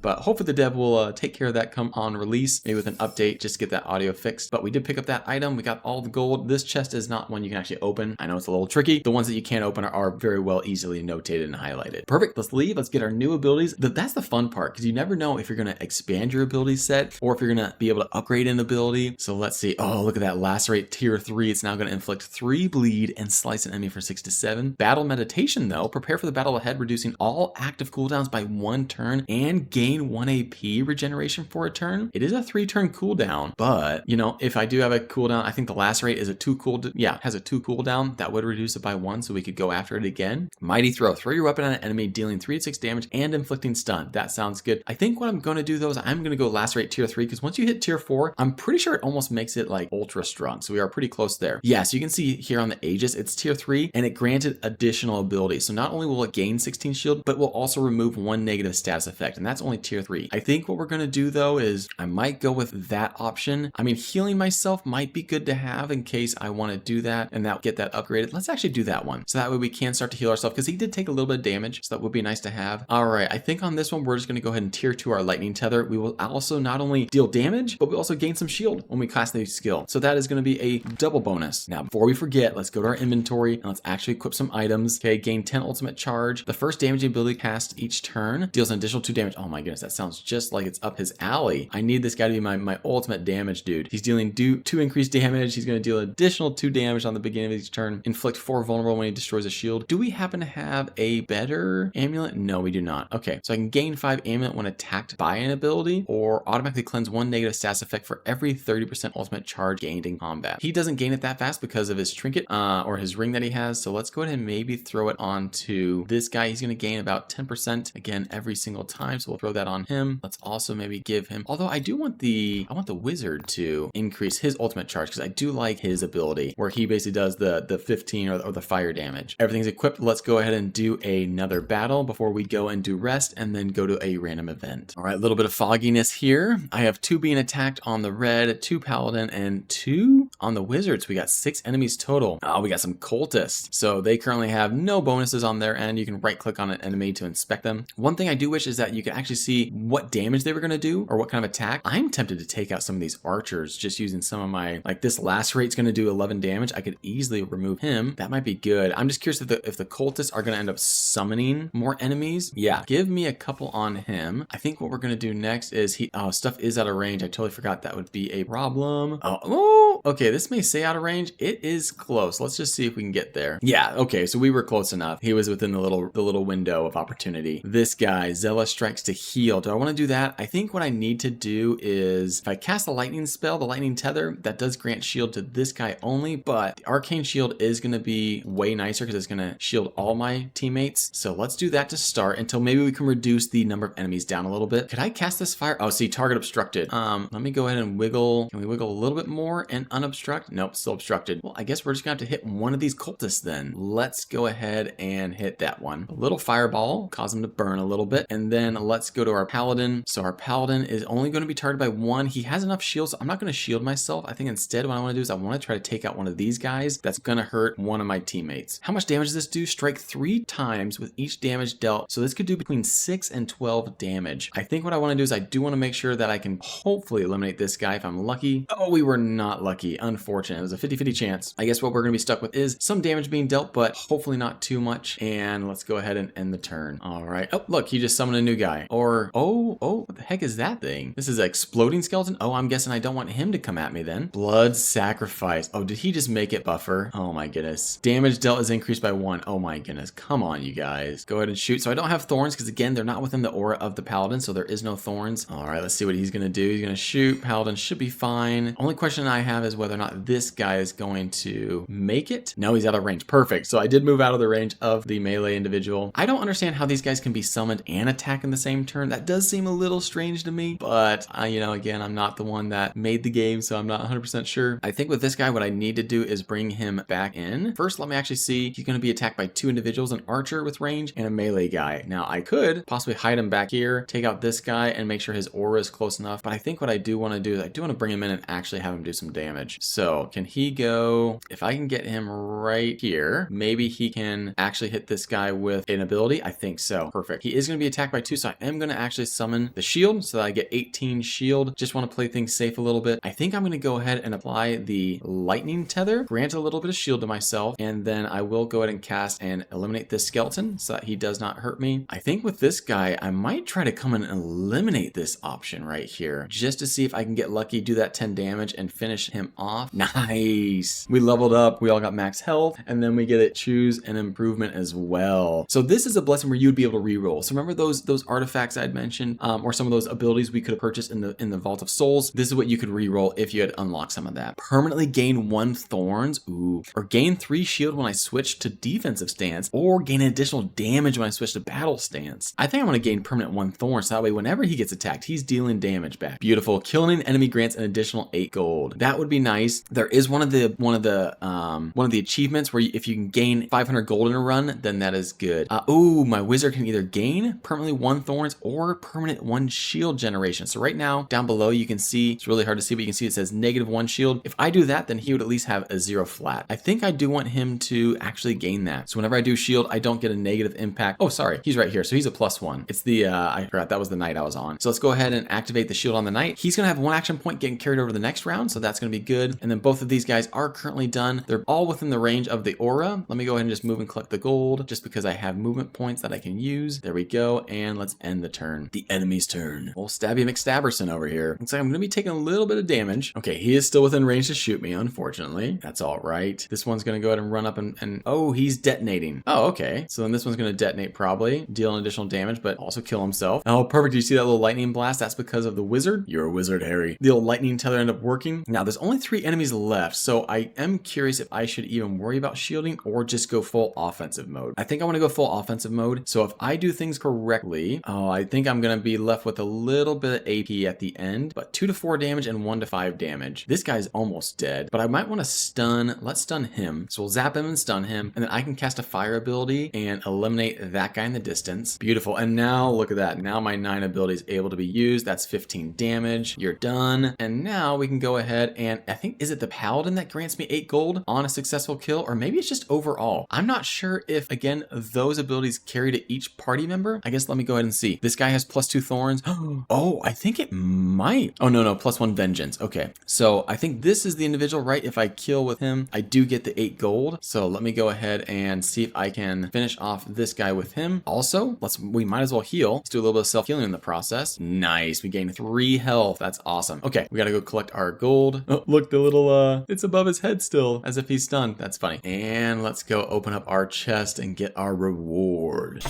But hopefully the dev will take care of that come on release, maybe with an update, just to get that audio fixed. But we did pick up that item. We got all the gold. This chest is not one you can actually open. I know it's a little tricky. The ones that you can't open are very well easily notated and highlighted. Perfect. Let's leave. Let's get our new abilities. That's the fun part because you never know if you're going to expand your ability set or if you're going to be able to upgrade an ability. So let's see. Oh, look at that. Lacerate tier 3. It's now going to inflict 3 bleed and slice an enemy for 6 to 7. Battle meditation though. Prepare for the battle ahead, reducing all active cooldowns by 1 turn and gain 1 AP regeneration for a turn. It is a 3-turn cooldown, but you know, if I do have a cooldown, I think the lacerate is a 2 cooldown. Yeah, has a 2 cooldown. That would reduce it by 1, so we could go after it again. Mighty throw. Throw your weapon at an enemy, dealing 3 to 6 damage and inflicting stun. That sounds good. I think what I'm going to do though is I'm going to go lacerate tier 3 because once you hit tier 4, I'm pretty sure it almost makes it like ultra strong. So we are pretty close there. Yeah, so you can see here on the Aegis, it's tier 3 and it granted additional abilities. So not only will it gain 16 shield, but will also remove 1 negative status effect, and that's only tier 3. I think what we're going to do though is I might go with that option. I mean, healing myself might be good to have in case I want to do that and get that upgraded. Let's actually do that one. So that way we can start to heal ourselves because he did take a little bit of damage. So that would be nice to have. All right. I think on this one, we're just going to go ahead and tier 2 our lightning tether. We will also not only deal damage, but we also gain some shield when we cast the skill. So that is going to be a double bonus. Now, before we forget, let's go to our inventory and let's actually equip some items. Okay. Gain 10 ultimate charge. The first damaging ability cast each turn deals an additional 2 damage. Oh my goodness. That sounds just like it's up his alley. I need this guy to be my ultimate damage dude. He's dealing 2 increased damage. He's going to deal additional 2 damage on the beginning of each turn. Inflict 4 vulnerable when he destroys a shield. Do we happen to have a better amulet? No, we do not. Okay, so I can gain 5 amulet when attacked by an ability, or automatically cleanse 1 negative status effect for every 30% ultimate charge gained in combat. He doesn't gain it that fast because of his trinket or his ring that he has. So let's go ahead and maybe throw it onto this guy. He's going to gain about 10% again every single time. So we'll throw that on him. Let's also maybe give him, although I want the wizard to increase his ultimate charge because I do like his ability where he basically does the 15 or the fire damage. Everything's equipped. Let's go ahead and do another battle before we go and do rest and then go to a random event. All right, a little bit of fogginess here. I have 2 being attacked on the red, 2 paladin, and 2 on the wizards. We got 6 enemies total. Oh, we got some cultists. So they currently have no bonuses on their end. You can right click on an enemy to inspect them. One thing I do wish is that you can actually see what damage they were going to do or what kind of attack. I'm tempted to take out some of these archers just using some of my, like this lacerate's going to do 11 damage. I could easily remove him. That might be good. I'm just curious if the cultists are going to end up summoning more enemies. Yeah, give me a couple on him. I think what we're going to do next is stuff is out of range. I totally forgot that would be a problem. Oh, okay. This may say out of range. It is close. Let's just see if we can get there. Yeah. Okay. So we were close enough. He was within the little window of opportunity. This guy, Zealous strikes to heal. Do I want to do that? I think what I need to do is if I cast a lightning spell, the lightning tether, that does grant shield to this guy only, but the arcane shield is going to be way nicer because it's going to shield all my teammates. So let's do that to start until maybe we can reduce the number of enemies down a little bit. Could I cast this fire? Oh, see, target obstructed. Let me go ahead and wiggle. Can we wiggle a little bit more and unobstruct? Nope, still obstructed. Well, I guess we're just going to have to hit one of these cultists then. Let's go ahead and hit that one. A little fireball, cause him to burn a little bit. And then let's go to our paladin. So our paladin is only going to be targeted by 1. He has enough shields. So I'm not going to shield myself. I think instead what I want to do is I want to try to take out one of these guys that's going to hurt one of my teammates. How much damage does this do? Strike 3 times with each damage dealt. So this could do between 6 and 12 damage. I think what I want to do is I do want to make sure that I can hopefully eliminate this guy if I'm lucky. Oh, we were not lucky. unlucky, unfortunate. It was a 50-50 chance. I guess what we're going to be stuck with is some damage being dealt, but hopefully not too much. And let's go ahead and end the turn. All right. Oh, look, he just summoned a new guy. Or, oh, what the heck is that thing? This is an exploding skeleton? Oh, I'm guessing I don't want him to come at me then. Blood sacrifice. Oh, did he just make it buffer? Oh my goodness. Damage dealt is increased by 1. Oh my goodness. Come on, you guys. Go ahead and shoot. So I don't have thorns because, again, they're not within the aura of the paladin, so there is no thorns. All right, let's see what he's going to do. He's going to shoot. Paladin should be fine. Only question I have is whether or not this guy is going to make it. No, he's out of range. Perfect. So I did move out of the range of the melee individual. I don't understand how these guys can be summoned and attack in the same turn. That does seem a little strange to me, but again, I'm not the one that made the game, so I'm not 100% sure. I think with this guy, what I need to do is bring him back in. First, let me actually see. He's going to be attacked by 2 individuals, an archer with range and a melee guy. Now, I could possibly hide him back here, take out this guy, and make sure his aura is close enough, but I think what I do want to do is I do want to bring him in and actually have him do some damage. So, can he go... If I can get him right here, maybe he can actually hit this guy with an ability. I think so. Perfect. He is going to be attacked by 2, so I am going to actually summon the shield so that I get 18 shield. Just want to play things safe a little bit. I think I'm going to go ahead and apply the lightning tether, grant a little bit of shield to myself, and then I will go ahead and cast and eliminate this skeleton so that he does not hurt me. I think with this guy, I might try to come in and eliminate this option right here just to see if I can get lucky, do that 10 damage, and finish him off. Nice. We leveled up. We all got max health, and then we get to choose an improvement as well. So this is a blessing where you'd be able to reroll. So remember those artifacts I'd mentioned, or some of those abilities we could have purchased in the Vault of Souls. This is what you could reroll if you had unlocked some of that. Permanently gain 1 thorns, or gain 3 shield when I switch to defensive stance, or gain additional damage when I switch to battle stance. I think I'm going to gain permanent 1 thorn, so that way whenever he gets attacked, he's dealing damage back. Beautiful. Killing an enemy grants an additional 8 gold. That would be nice. There is one of the achievements where if you can gain 500 gold in a run, then that is good. My wizard can either gain permanently 1 thorns or permanent 1 shield generation. So right now, down below, you can see, it's really hard to see, but you can see it says -1 shield. If I do that, then he would at least have a 0 flat. I think I do want him to actually gain that. So whenever I do shield, I don't get a negative impact. Oh, sorry. He's right here. So he's a +1. It's the, I forgot that was the knight I was on. So let's go ahead and activate the shield on the knight. He's going to have 1 action point getting carried over to the next round. So that's going to be good. And then both of these guys are currently done. They're all within the range of the aura. Let me go ahead and just move and collect the gold just because I have movement points that I can use. There we go. And let's end the turn. The enemy's turn. Old Stabby McStabberson over here. Looks like I'm going to be taking a little bit of damage. Okay, he is still within range to shoot me, unfortunately. That's all right. This one's going to go ahead and run up and oh, he's detonating. Oh, okay. So then this one's going to detonate probably, deal an additional damage, but also kill himself. Oh, perfect. Do you see that little lightning blast? That's because of the wizard. You're a wizard, Harry. The old lightning tether ended up working. Now, there's only 3 enemies left, so I am curious if I should even worry about shielding or just go full offensive mode. I think I want to go full offensive mode. So if I do things correctly, I think I'm going to be left with a little bit of AP at the end, but 2 to 4 damage and 1 to 5 damage. This guy's almost dead, but I might want to stun. Let's stun him. So we'll zap him and stun him, and then I can cast a fire ability and eliminate that guy in the distance. Beautiful. And now look at that. Now my 9 ability is able to be used. That's 15 damage. You're done. And now we can go ahead and I think, is it the paladin that grants me 8 gold on a successful kill? Or maybe it's just overall. I'm not sure if, again, those abilities carry to each party member. I guess let me go ahead and see. This guy has +2 thorns. Oh, I think it might. Oh, no, +1 vengeance. Okay. So I think this is the individual, right? If I kill with him, I do get the 8 gold. So let me go ahead and see if I can finish off this guy with him. Also, we might as well heal. Let's do a little bit of self-healing in the process. Nice. We gained 3 health. That's awesome. Okay. We got to go collect our gold. Oh, look, the little, it's above his head still as if he's stunned. That's funny. And let's go open up our chest and get our reward.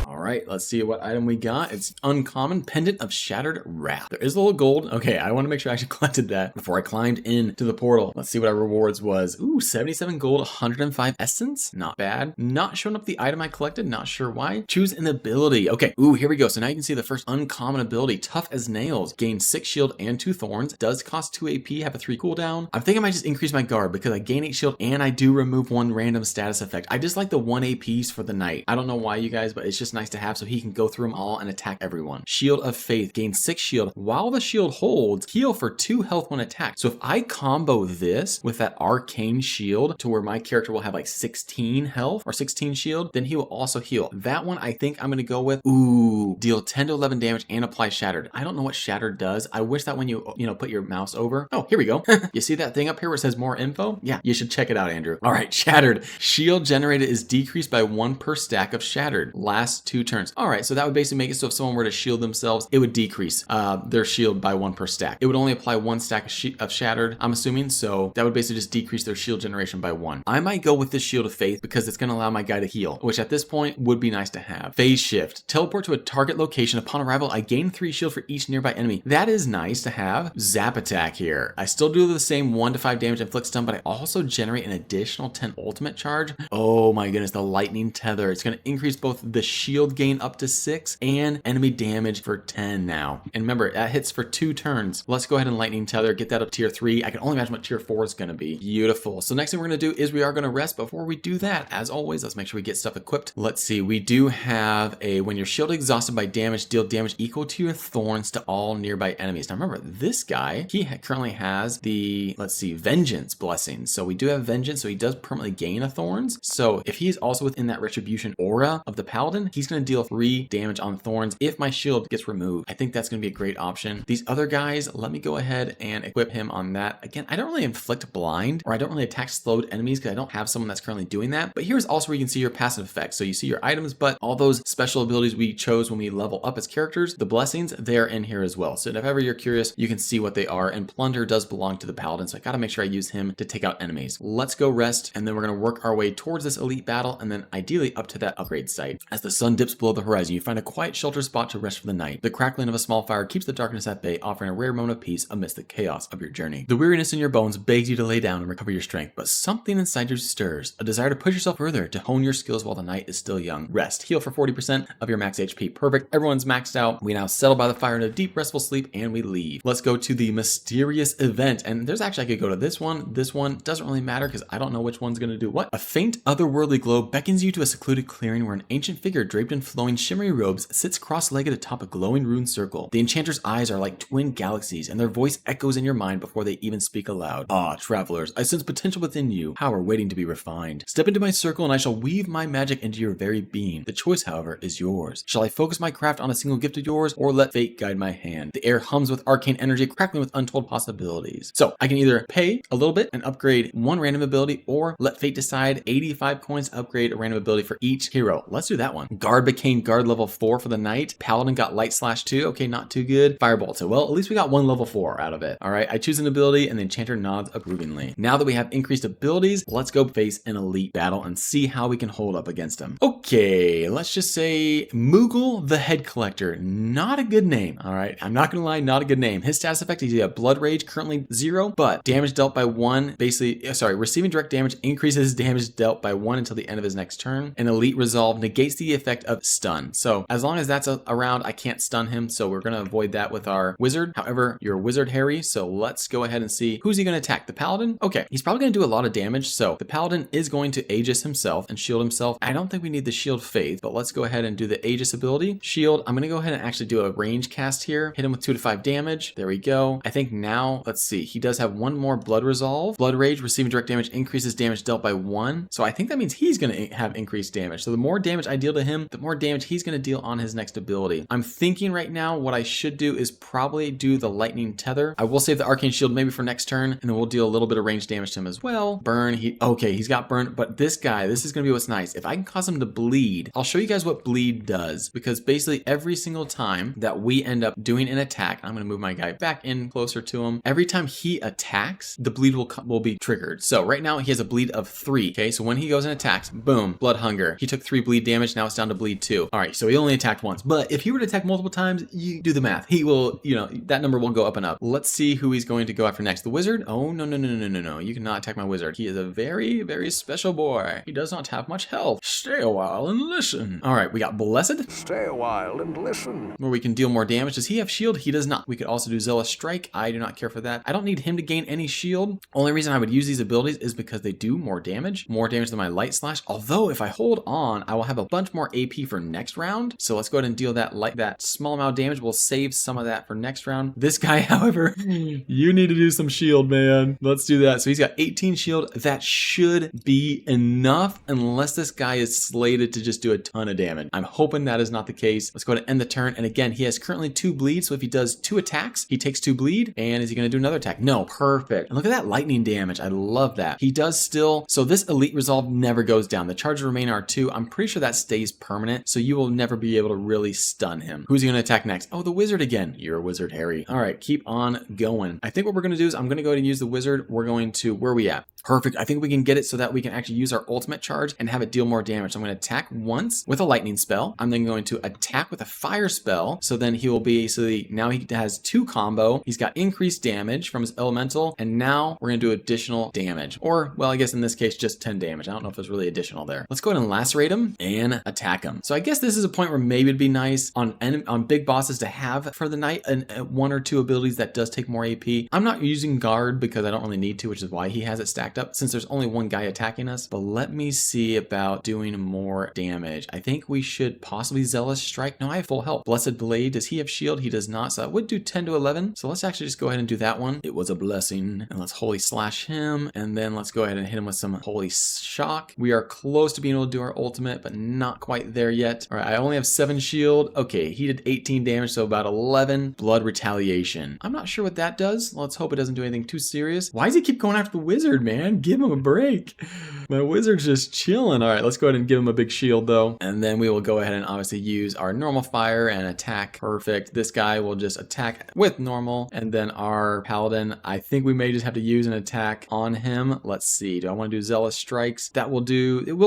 All right, let's see what item we got. It's uncommon pendant of shattered wrath. There is a little gold. Okay, I want to make sure I actually collected that before I climbed into the portal. Let's see what our rewards was. Ooh, 77 gold, 105 essence. Not bad. Not showing up the item I collected. Not sure why. Choose an ability. Okay. Ooh, here we go. So now you can see the first uncommon ability, tough as nails. Gain 6 shield and 2 thorns. Does cost 2 AP. Have a 3 cooldown. I'm thinking I might just increase my guard because I gain 8 shield and I do remove 1 random status effect. I just like the 1 APs for the night. I don't know why, you guys, but it's just nice to have so he can go through them all and attack everyone. Shield of Faith, gain 6 shield. While the shield holds, heal for 2 health when attacked. So if I combo this with that arcane shield to where my character will have like 16 health or 16 shield, then he will also heal. That one I think I'm going to go with, ooh, deal 10 to 11 damage and apply Shattered. I don't know what Shattered does. I wish that when you put your mouse over. Oh, here we go. You see that thing up here where it says more info? Yeah, you should check it out, Andrew. All right, Shattered. Shield generated is decreased by 1 per stack of Shattered. Last 2 turns. All right, so that would basically make it so if someone were to shield themselves, it would decrease their shield by 1 per stack. It would only apply 1 stack of Shattered, I'm assuming, so that would basically just decrease their shield generation by 1. I might go with this Shield of Faith because it's going to allow my guy to heal, which at this point would be nice to have. Phase Shift. Teleport to a target location. Upon arrival, I gain 3 shield for each nearby enemy. That is nice to have. Zap Attack here. I still do the same 1 to 5 damage inflict stun, but I also generate an additional 10 ultimate charge. Oh my goodness, the Lightning Tether. It's going to increase both the shield gain up to 6 and enemy damage for 10 now. And remember, that hits for 2 turns. Let's go ahead and Lightning Tether, get that up tier 3. I can only imagine what tier 4 is going to be. Beautiful. So next thing we're going to do is we are going to rest. Before we do that, as always, let's make sure we get stuff equipped. Let's see. We do have a, when your shield exhausted by damage, deal damage equal to your thorns to all nearby enemies. Now remember, this guy, he currently has the, let's see, Vengeance blessing. So we do have Vengeance, so he does permanently gain a thorns. So if he's also within that retribution aura of the paladin, he's going to deal 3 damage on thorns if my shield gets removed. I think that's going to be a great option. These other guys, let me go ahead and equip him on that. Again, I don't really inflict blind, or I don't really attack slowed enemies because I don't have someone that's currently doing that. But here's also where you can see your passive effects. So you see your items, but all those special abilities we chose when we level up as characters, the blessings, they're in here as well. So if ever you're curious, you can see what they are. And Plunder does belong to the paladin, so I got to make sure I use him to take out enemies. Let's go rest, and then we're going to work our way towards this elite battle, and then ideally up to that upgrade site. As the sun dips below the horizon, you find a quiet shelter spot to rest for the night. The crackling of a small fire keeps the darkness at bay, offering a rare moment of peace amidst the chaos of your journey. The weariness in your bones begs you to lay down and recover your strength, but something inside you stirs, a desire to push yourself further, to hone your skills while the night is still young. Rest. Heal for 40% of your max HP. Perfect. Everyone's maxed out. We now settle by the fire in a deep, restful sleep, and we leave. Let's go to the mysterious event, and there's actually, I could go to this one. This one doesn't really matter because I don't know which one's going to do what. A faint, otherworldly glow beckons you to a secluded clearing where an ancient figure draped in flowing, shimmery robes sits cross-legged atop a glowing rune circle. The enchanter's eyes are like twin galaxies, and their voice echoes in your mind before they even speak aloud. Ah, travelers, I sense potential within you, power waiting to be refined. Step into my circle and I shall weave my magic into your very being. The choice, however, is yours. Shall I focus my craft on a single gift of yours, or let fate guide my hand? The air hums with arcane energy, crackling with untold possibilities. So I can either pay a little bit and upgrade 1 random ability, or let fate decide 85 coins to upgrade a random ability for each hero. Let's do that one. Guard became guard level 4 for the night. Paladin got light slash 2. Okay, not too good. Firebolt. So well, at least we got 1 level 4 out of it. All right, I choose an ability and the enchanter nods approvingly. Now that we have increased abilities, let's go face an elite battle and see how we can hold up against him. Okay, let's just say Moogle the Head Collector. Not a good name. All right, I'm not gonna lie, not a good name. His status effect is Blood Rage, currently 0, but damage dealt by 1, receiving direct damage increases damage dealt by 1 until the end of his next turn. An Elite Resolve negates the effect of stun. So as long as that's around, I can't stun him, so we're gonna avoid that with our wizard. However, you're a wizard, Harry, so let's go ahead and see who's he gonna attack. The Paladin? Okay, he's probably gonna do a lot of damage, so the Paladin is going to Aegis himself and shield himself. I don't think we need the Shield Faith, but let's go ahead and do the Aegis ability. Shield, I'm gonna go ahead and actually do a range cast here. Hit him with 2 to 5 damage. There we go. I think now, let's see, he does have 1 more Blood Resolve. Blood Rage, receiving direct damage increases damage dealt by 1. So I think that means he's gonna have increased damage. So the more damage I deal to him, the more damage he's gonna deal on his next ability. I'm thinking right now what I should do is probably do the Lightning Tether. I will save the Arcane Shield maybe for next turn, and then we'll deal a little bit of range damage to him as well. Burn, okay, he's got burn, but this guy, this is gonna be what's nice. If I can cause him to bleed, I'll show you guys what bleed does, because basically every single time that we end up doing an attack, I'm gonna move my guy back in closer to him. Every time he attacks, the bleed will be triggered. So right now he has a bleed of 3. Okay, so when he goes and attacks, boom, blood hunger. He took 3 bleed damage. Now it's down to bleed 2. All right, so he only attacked once. But if he were to attack multiple times, you do the math. He will, that number will go up and up. Let's see who he's going to go after next. The wizard? Oh, no. You cannot attack my wizard. He is a very, very special boy. He does not have much health. Stay a while and listen. All right, we got Blessed. Stay a while and listen. Where we can deal more damage. Does he have shield? He does not. We could also do Zealous Strike. I do not care for that. I don't need him to gain any shield. Only reason I would use these abilities is because they do more damage than my Light Slash. Although if I hold on, I will have a bunch more AP AP for next round. So let's go ahead and deal that small amount of damage. We'll save some of that for next round. This guy, however, you need to do some shield, man. Let's do that. So he's got 18 shield. That should be enough unless this guy is slated to just do a ton of damage. I'm hoping that is not the case. Let's go ahead and end the turn. And again, he has currently 2 bleed. So if he does 2 attacks, he takes 2 bleed. And is he going to do another attack? No, perfect. And look at that lightning damage. I love that. He does still. So this elite resolve never goes down. The charges remain R2. I'm pretty sure that stays permanent. So you will never be able to really stun him. Who's he going to attack next? Oh, the wizard again. You're a wizard, Harry. All right, keep on going. I think what we're going to do is I'm going to go ahead and use the wizard. We're going to, where are we at? Perfect. I think we can get it so that we can actually use our ultimate charge and have it deal more damage. So I'm going to attack once with a lightning spell. I'm then going to attack with a fire spell. So then he will be, now he has 2 combo. He's got increased damage from his elemental. And now we're going to do additional damage. Or, well, I guess in this case, just 10 damage. I don't know if there's really additional there. Let's go ahead and lacerate him and attack him. So I guess this is a point where maybe it'd be nice on big bosses to have for the night and 1 or 2 abilities that does take more AP. I'm not using guard because I don't really need to, which is why he has it stacked up since there's only 1 guy attacking us. But let me see about doing more damage. I think we should possibly Zealous Strike. No, I have full health. Blessed Blade, does he have shield? He does not, so I would do 10 to 11. So let's actually just go ahead and do that one. It was a blessing. And let's Holy Slash him, and then let's go ahead and hit him with some Holy Shock. We are close to being able to do our ultimate, but not quite there yet. All right, I only have 7 shield. Okay, he did 18 damage, so about 11. Blood Retaliation. I'm not sure what that does. Let's hope it doesn't do anything too serious. Why does he keep going after the wizard, man? Give him a break. My wizard's just chilling. All right, let's go ahead and give him a big shield though. And then we will go ahead and obviously use our normal fire and attack. Perfect. This guy will just attack with normal. And then our paladin, I think we may just have to use an attack on him. Let's see. Do I want to do Zealous Strikes? It will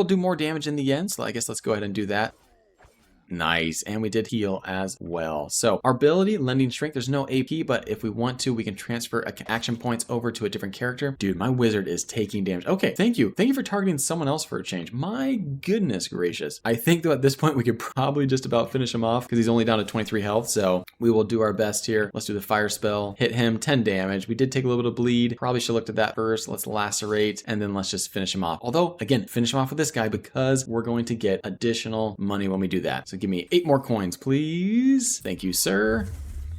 do more damage in the end. So I guess let's go ahead and do that. Nice, and we did heal as well. So our ability, Lending Strength, there's no AP, but if we want to, we can transfer action points over to a different character. Dude, my wizard is taking damage. Okay, thank you. Thank you for targeting someone else for a change. My goodness gracious. I think that at this point, we could probably just about finish him off because he's only down to 23 health. So we will do our best here. Let's do the fire spell. Hit him, 10 damage. We did take a little bit of bleed. Probably should have looked at that first. Let's lacerate, and then let's just finish him off. Although, again, finish him off with this guy because we're going to get additional money when we do that. So give me 8 more coins, please. Thank you, sir.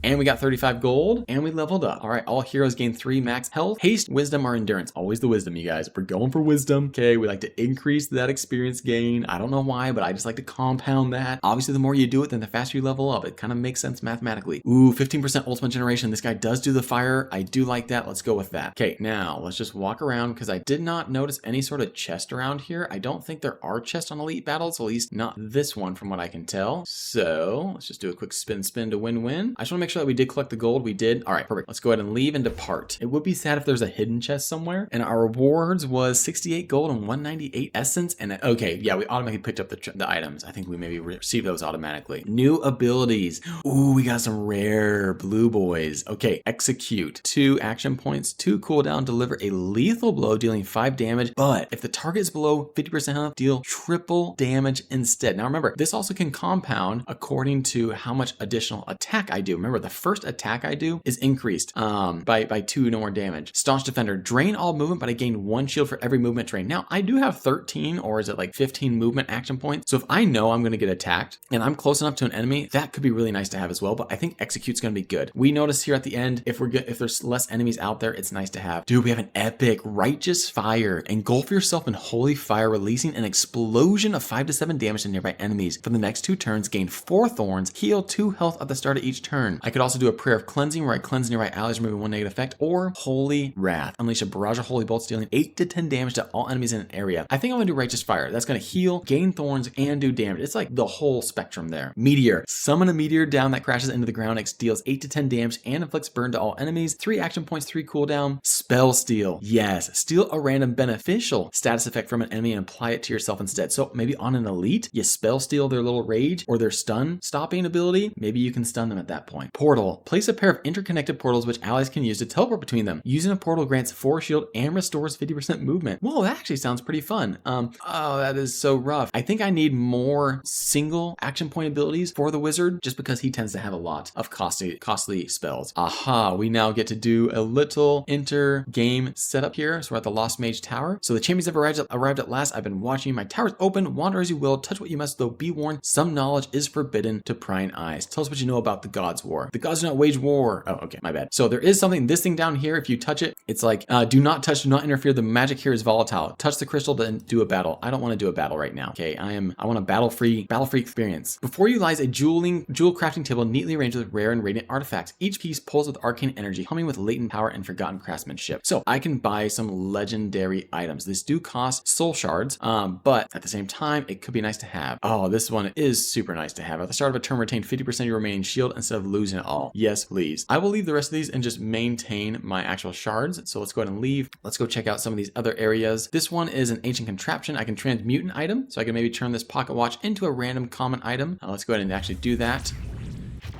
And we got 35 gold, and we leveled up. All right, all heroes gain 3 max health, haste, wisdom, or endurance. Always the wisdom, you guys. We're going for wisdom. Okay, we like to increase that experience gain. I don't know why, but I just like to compound that. Obviously, the more you do it, then the faster you level up. It kind of makes sense mathematically. Ooh, 15% ultimate generation. This guy does do the fire. I do like that. Let's go with that. Okay, now let's just walk around because I did not notice any sort of chest around here. I don't think there are chests on elite battles, at least not this one from what I can tell. So let's just do a quick spin to win-win. I just want to make sure that we did collect the gold. We did. All right, perfect. Let's go ahead and leave and depart. It would be sad if there's a hidden chest somewhere. And our rewards was 68 gold and 198 essence. And okay, yeah, we automatically picked up the items. I think we maybe received those automatically. New abilities. Ooh, we got some rare blue boys. Okay, execute. 2 action points, 2 cooldown, deliver a lethal blow dealing 5 damage. But if the target is below 50% health, deal triple damage instead. Now remember, this also can compound according to how much additional attack I do. Remember, the first attack I do is increased by 2 no more damage. Staunch Defender, drain all movement, but I gain 1 shield for every movement drain. Now I do have 13, or is it like 15 movement action points? So if I know I'm going to get attacked and I'm close enough to an enemy, that could be really nice to have as well. But I think execute's going to be good. We notice here at the end, if there's less enemies out there, it's nice to have. Dude, we have an epic Righteous Fire. Engulf yourself in holy fire, releasing an explosion of 5 to 7 damage to nearby enemies. For the next 2 turns, gain 4 thorns, heal 2 health at the start of each turn. I could also do a Prayer of Cleansing where I cleanse nearby allies, removing 1 negative effect, or Holy Wrath. Unleash a barrage of holy bolts, dealing 8 to 10 damage to all enemies in an area. I think I'm going to do Righteous Fire. That's going to heal, gain thorns, and do damage. It's like the whole spectrum there. Meteor. Summon a meteor down that crashes into the ground. It deals 8 to 10 damage and inflicts burn to all enemies. 3 action points, 3 cooldown. Spell Steal. Yes. Steal a random beneficial status effect from an enemy and apply it to yourself instead. So maybe on an elite, you spell steal their little rage or their stun stopping ability. Maybe you can stun them at that point. Portal. Place a pair of interconnected portals which allies can use to teleport between them. Using a portal grants 4 shield and restores 50% movement. Whoa, that actually sounds pretty fun. Oh, that is so rough. I think I need more single action point abilities for the wizard just because he tends to have a lot of costly spells. Aha, we now get to do a little inter-game setup here. So we're at the Lost Mage Tower. So the champions have arrived at last. I've been watching. My tower's open. Wander as you will. Touch what you must, though be warned. Some knowledge is forbidden to prying eyes. Tell us what you know about the Gods' War. The gods do not wage war. Oh, okay, my bad. So there is something, this thing down here, if you touch it, it's like, do not touch, do not interfere. The magic here is volatile. Touch the crystal, then do a battle. I don't want to do a battle right now. Okay, I want a battle-free experience. Before you lies a jewel crafting table neatly arranged with rare and radiant artifacts. Each piece pulls with arcane energy, humming with latent power and forgotten craftsmanship. So I can buy some legendary items. This do cost soul shards, but at the same time, it could be nice to have. Oh, this one is super nice to have. At the start of a turn, retain 50% of your remaining shield instead of losing it all. Yes, please. I will leave the rest of these and just maintain my actual shards. So let's go ahead and leave. Let's go check out some of these other areas. This one is an ancient contraption. I can transmute an item. So I can maybe turn this pocket watch into a random common item. Let's go ahead and actually do that.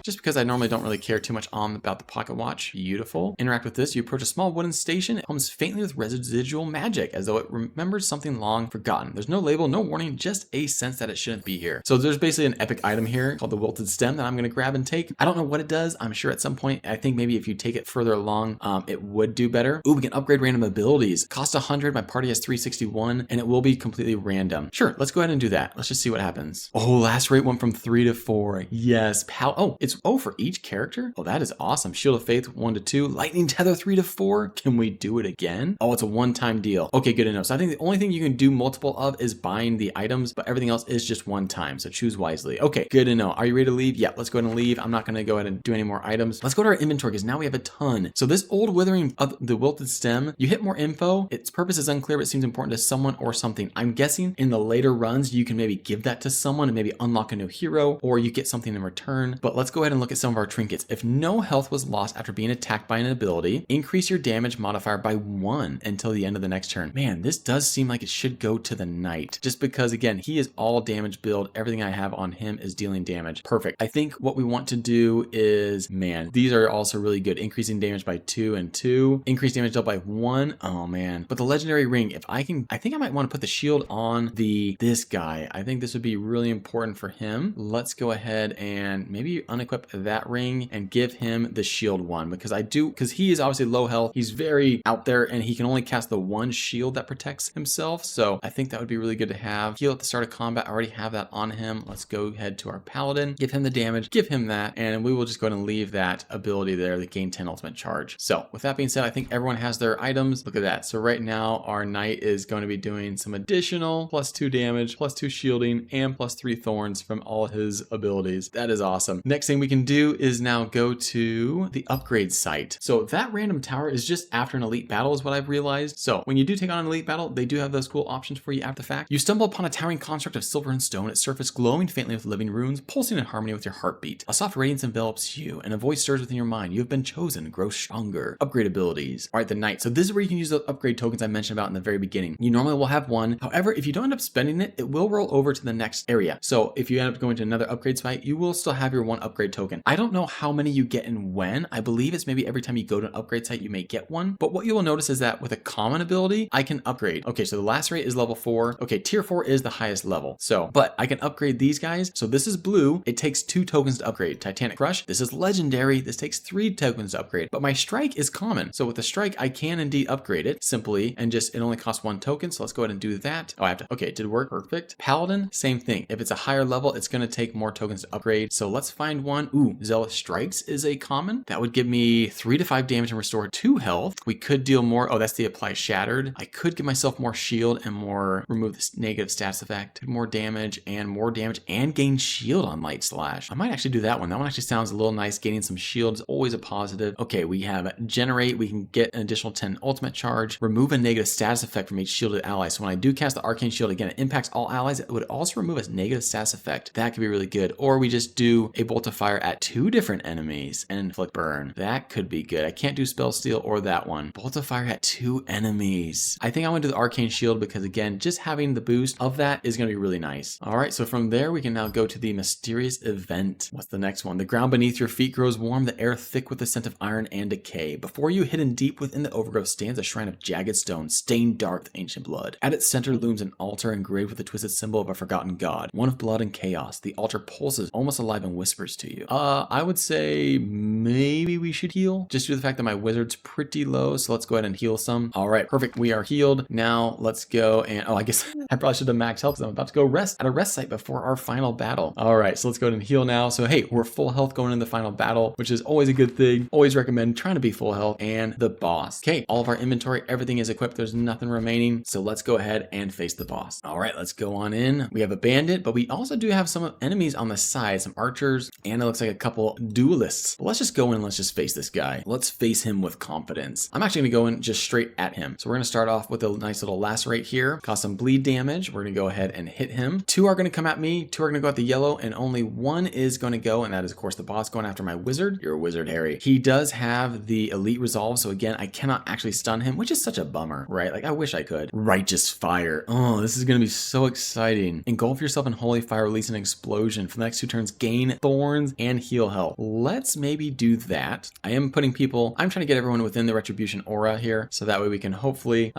Just because I normally don't really care too much about the pocket watch. Beautiful. Interact with this. You approach a small wooden station. It hums faintly with residual magic, as though it remembers something long forgotten. There's no label, no warning, just a sense that it shouldn't be here. So there's basically an epic item here called the wilted stem that I'm going to grab and take. I don't know what it does. I'm sure at some point, I think maybe if you take it further along, it would do better. Ooh, we can upgrade random abilities. Cost 100. My party has 361, and it will be completely random. Sure, let's go ahead and do that. Let's just see what happens. Oh, last rate went from 3 to 4. Yes. Oh, it's for each character? Oh, that is awesome. Shield of Faith 1 to 2. Lightning Tether 3 to 4. Can we do it again? Oh, it's a one-time deal. Okay, good to know. So I think the only thing you can do multiple of is buying the items, but everything else is just one time. So choose wisely. Okay, good to know. Are you ready to leave? Yeah, let's go ahead and leave. I'm not going to go ahead and do any more items. Let's go to our inventory because now we have a ton. So this old withering of the wilted stem, you hit more info. Its purpose is unclear, but it seems important to someone or something. I'm guessing in the later runs, you can maybe give that to someone and maybe unlock a new hero, or you get something in return. But let's go ahead and look at some of our trinkets. If no health was lost after being attacked by an ability, increase your damage modifier by 1 until the end of the next turn. Man, this does seem like it should go to the knight, just because again, he is all damage build. Everything I have on him is dealing damage. Perfect. I think what we want to do is, man, these are also really good. Increasing damage by 2 and 2. Increase damage dealt by 1. Oh man. But the legendary ring, if I think I might want to put the shield on this guy. I think this would be really important for him. Let's go ahead and maybe unequip that ring and give him the shield one because he is obviously low health. He's very out there and he can only cast the one shield that protects himself. So I think that would be really good to have. Heal at the start of combat. I already have that on him. Let's go ahead to our paladin, give him the damage, give him that, and we will just go ahead and leave that ability there, the gain 10 ultimate charge. So with that being said, I think everyone has their items. Look at that. So right now our knight is going to be doing some additional +2 damage, +2 shielding, and +3 thorns from all his abilities. That is awesome. Next thing we can do is now go to the upgrade site. So that random tower is just after an elite battle is what I've realized. So when you do take on an elite battle, they do have those cool options for you after the fact. You stumble upon a towering construct of silver and stone, its surface glowing faintly with living runes, pulsing in harmony with your heartbeat. A soft radiance envelops you, and a voice stirs within your mind. You have been chosen. Grow stronger. Upgrade abilities. All right, the knight. So this is where you can use those upgrade tokens I mentioned about in the very beginning. You normally will have one. However, if you don't end up spending it, it will roll over to the next area. So if you end up going to another upgrade site, you will still have your one upgrade token. I don't know how many you get and when. I believe it's maybe every time you go to an upgrade site, you may get one. But what you will notice is that with a common ability, I can upgrade. Okay, so the last rate is level 4. Okay, tier 4 is the highest level. So, but I can upgrade these guys. So this is blue. It takes 2 tokens to upgrade. Titanic Crush. This is legendary. This takes 3 tokens to upgrade. But my strike is common. So with the strike, I can indeed upgrade it simply and just, it only costs 1 token. So let's go ahead and do that. Oh, I have to, okay, it did work. Perfect. Paladin, same thing. If it's a higher level, it's going to take more tokens to upgrade. So let's find one. Ooh, Zealous Strikes is a common. That would give me 3 to 5 damage and restore 2 health. We could deal more. Oh, that's the apply shattered. I could give myself more shield and more, remove this negative stats effect. More damage and gain shield on Light Slash. I might actually do that one. That one actually sounds a little nice. Gaining some shield is always a positive. Okay, we have generate. We can get an additional 10 ultimate charge. Remove a negative status effect from each shielded ally. So when I do cast the arcane shield again, it impacts all allies. It would also remove a negative status effect. That could be really good. Or we just do a bolt of fire fire at 2 different enemies and inflict burn. That could be good. I can't do spell steal or that one. Bolt of fire at 2 enemies. I think I want to do the arcane shield because again, just having the boost of that is going to be really nice. All right, so from there we can now go to the mysterious event. What's the next one? The ground beneath your feet grows warm, the air thick with the scent of iron and decay. Before you, hidden deep within the overgrowth, stands a shrine of jagged stone, stained dark with ancient blood. At its center looms an altar engraved with a twisted symbol of a forgotten god, one of blood and chaos. The altar pulses, almost alive, and whispers to you. I would say maybe we should heal, just due to the fact that my wizard's pretty low, so let's go ahead and heal some. All right, perfect. We are healed. Now let's go and, I guess I probably should have maxed health because I'm about to go rest at a rest site before our final battle. All right, so let's go ahead and heal now. So hey, we're full health going into the final battle, which is always a good thing. Always recommend trying to be full health. And the boss. Okay, all of our inventory, everything is equipped. There's nothing remaining. So let's go ahead and face the boss. All right, let's go on in. We have a bandit, but we also do have some enemies on the side, some archers, and it looks like a couple duelists. But let's just go in, let's just face this guy. Let's face him with confidence. I'm actually gonna go in just straight at him. So we're gonna start off with a nice little lacerate here, cause some bleed damage. We're gonna go ahead and hit him. 2 are gonna come at me, 2 are gonna go at the yellow, and only 1 is gonna go, and that is of course the boss going after my wizard. You're a wizard, Harry. He does have the elite resolve, so again, I cannot actually stun him, which is such a bummer, right? Like I wish I could. Righteous fire. Oh, this is gonna be so exciting. Engulf yourself in holy fire, release an explosion. For the next 2 turns, gain thorns and heal health. Let's maybe do that. I am putting people, I'm trying to get everyone within the retribution aura here, so that way we can hopefully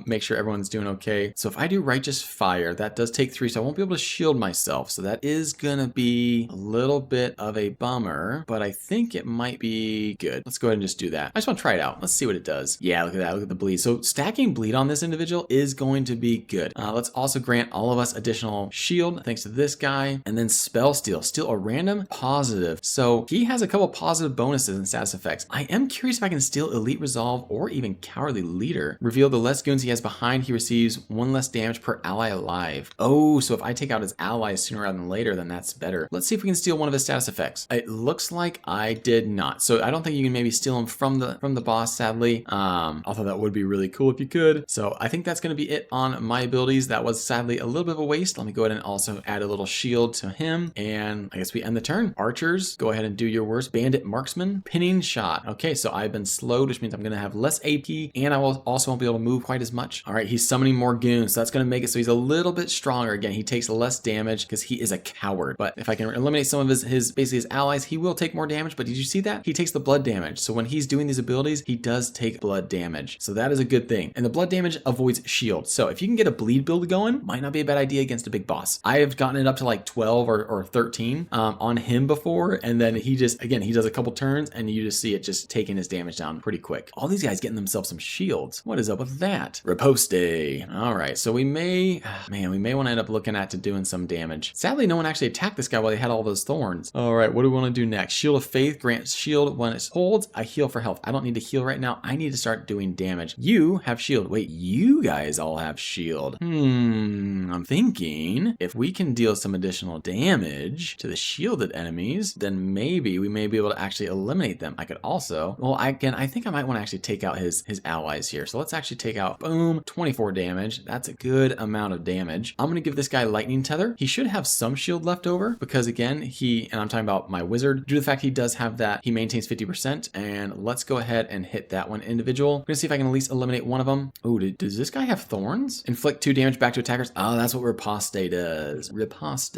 make sure everyone's doing okay. So if I do righteous fire, that does take 3, so I won't be able to shield myself. So that is gonna be a little bit of a bummer, but I think it might be good. Let's go ahead and just do that. I just want to try it out. Let's see what it does. Yeah, look at that. Look at the bleed. So stacking bleed on this individual is going to be good. Let's also grant all of us additional shield thanks to this guy, and then spell steal. Steal a random positive. So he has a couple positive bonuses and status effects. I am curious if I can steal elite resolve or even cowardly leader. Reveal the less goons he has behind, he receives 1 less damage per ally alive. Oh, so if I take out his allies sooner rather than later, then that's better. Let's see if we can steal one of his status effects. It looks like I did not. So I don't think you can maybe steal him from the boss, sadly. Although that would be really cool if you could. So I think that's going to be it on my abilities. That was sadly a little bit of a waste. Let me go ahead and also add a little shield to him. And I guess we end the turn. Archers, go ahead and do your worst. Bandit, marksman, pinning shot. Okay, so I've been slowed, which means I'm going to have less AP, and I will also won't be able to move quite as much. All right, he's summoning more goons, so that's going to make it so he's a little bit stronger. Again, he takes less damage because he is a coward. But if I can eliminate some of his basically his allies, he will take more damage. But did you see that? He takes the blood damage. So when he's doing these abilities, he does take blood damage. So that is a good thing. And the blood damage avoids shield. So if you can get a bleed build going, might not be a bad idea against a big boss. I have gotten it up to like 12 or 13 on him before. And then he just, again, he does a couple turns and you just see it just taking his damage down pretty quick. All these guys getting themselves some shields. What is up with that? Riposte. All right. So we may want to end up looking at to doing some damage. Sadly, no one actually attacked this guy while he had all those thorns. All right. What do we want to do next? Shield of Faith grants shield when it holds. I heal for health. I don't need to heal right now. I need to start doing damage. You have shield. Wait, you guys all have shield. I'm thinking if we can deal some additional damage to the shielded enemies, then maybe we may be able to actually eliminate them. I could also, well, I think I might want to actually take out his allies here. So let's actually take out, boom, 24 damage. That's a good amount of damage. I'm going to give this guy lightning tether. He should have some shield left over because again, and I'm talking about my wizard, due to the fact he does have that, he maintains 50%. And let's go ahead and hit that one individual. I'm going to see if I can at least eliminate one of them. Oh, does this guy have thorns? Inflict 2 damage back to attackers. Oh, that's what riposte does. Riposte.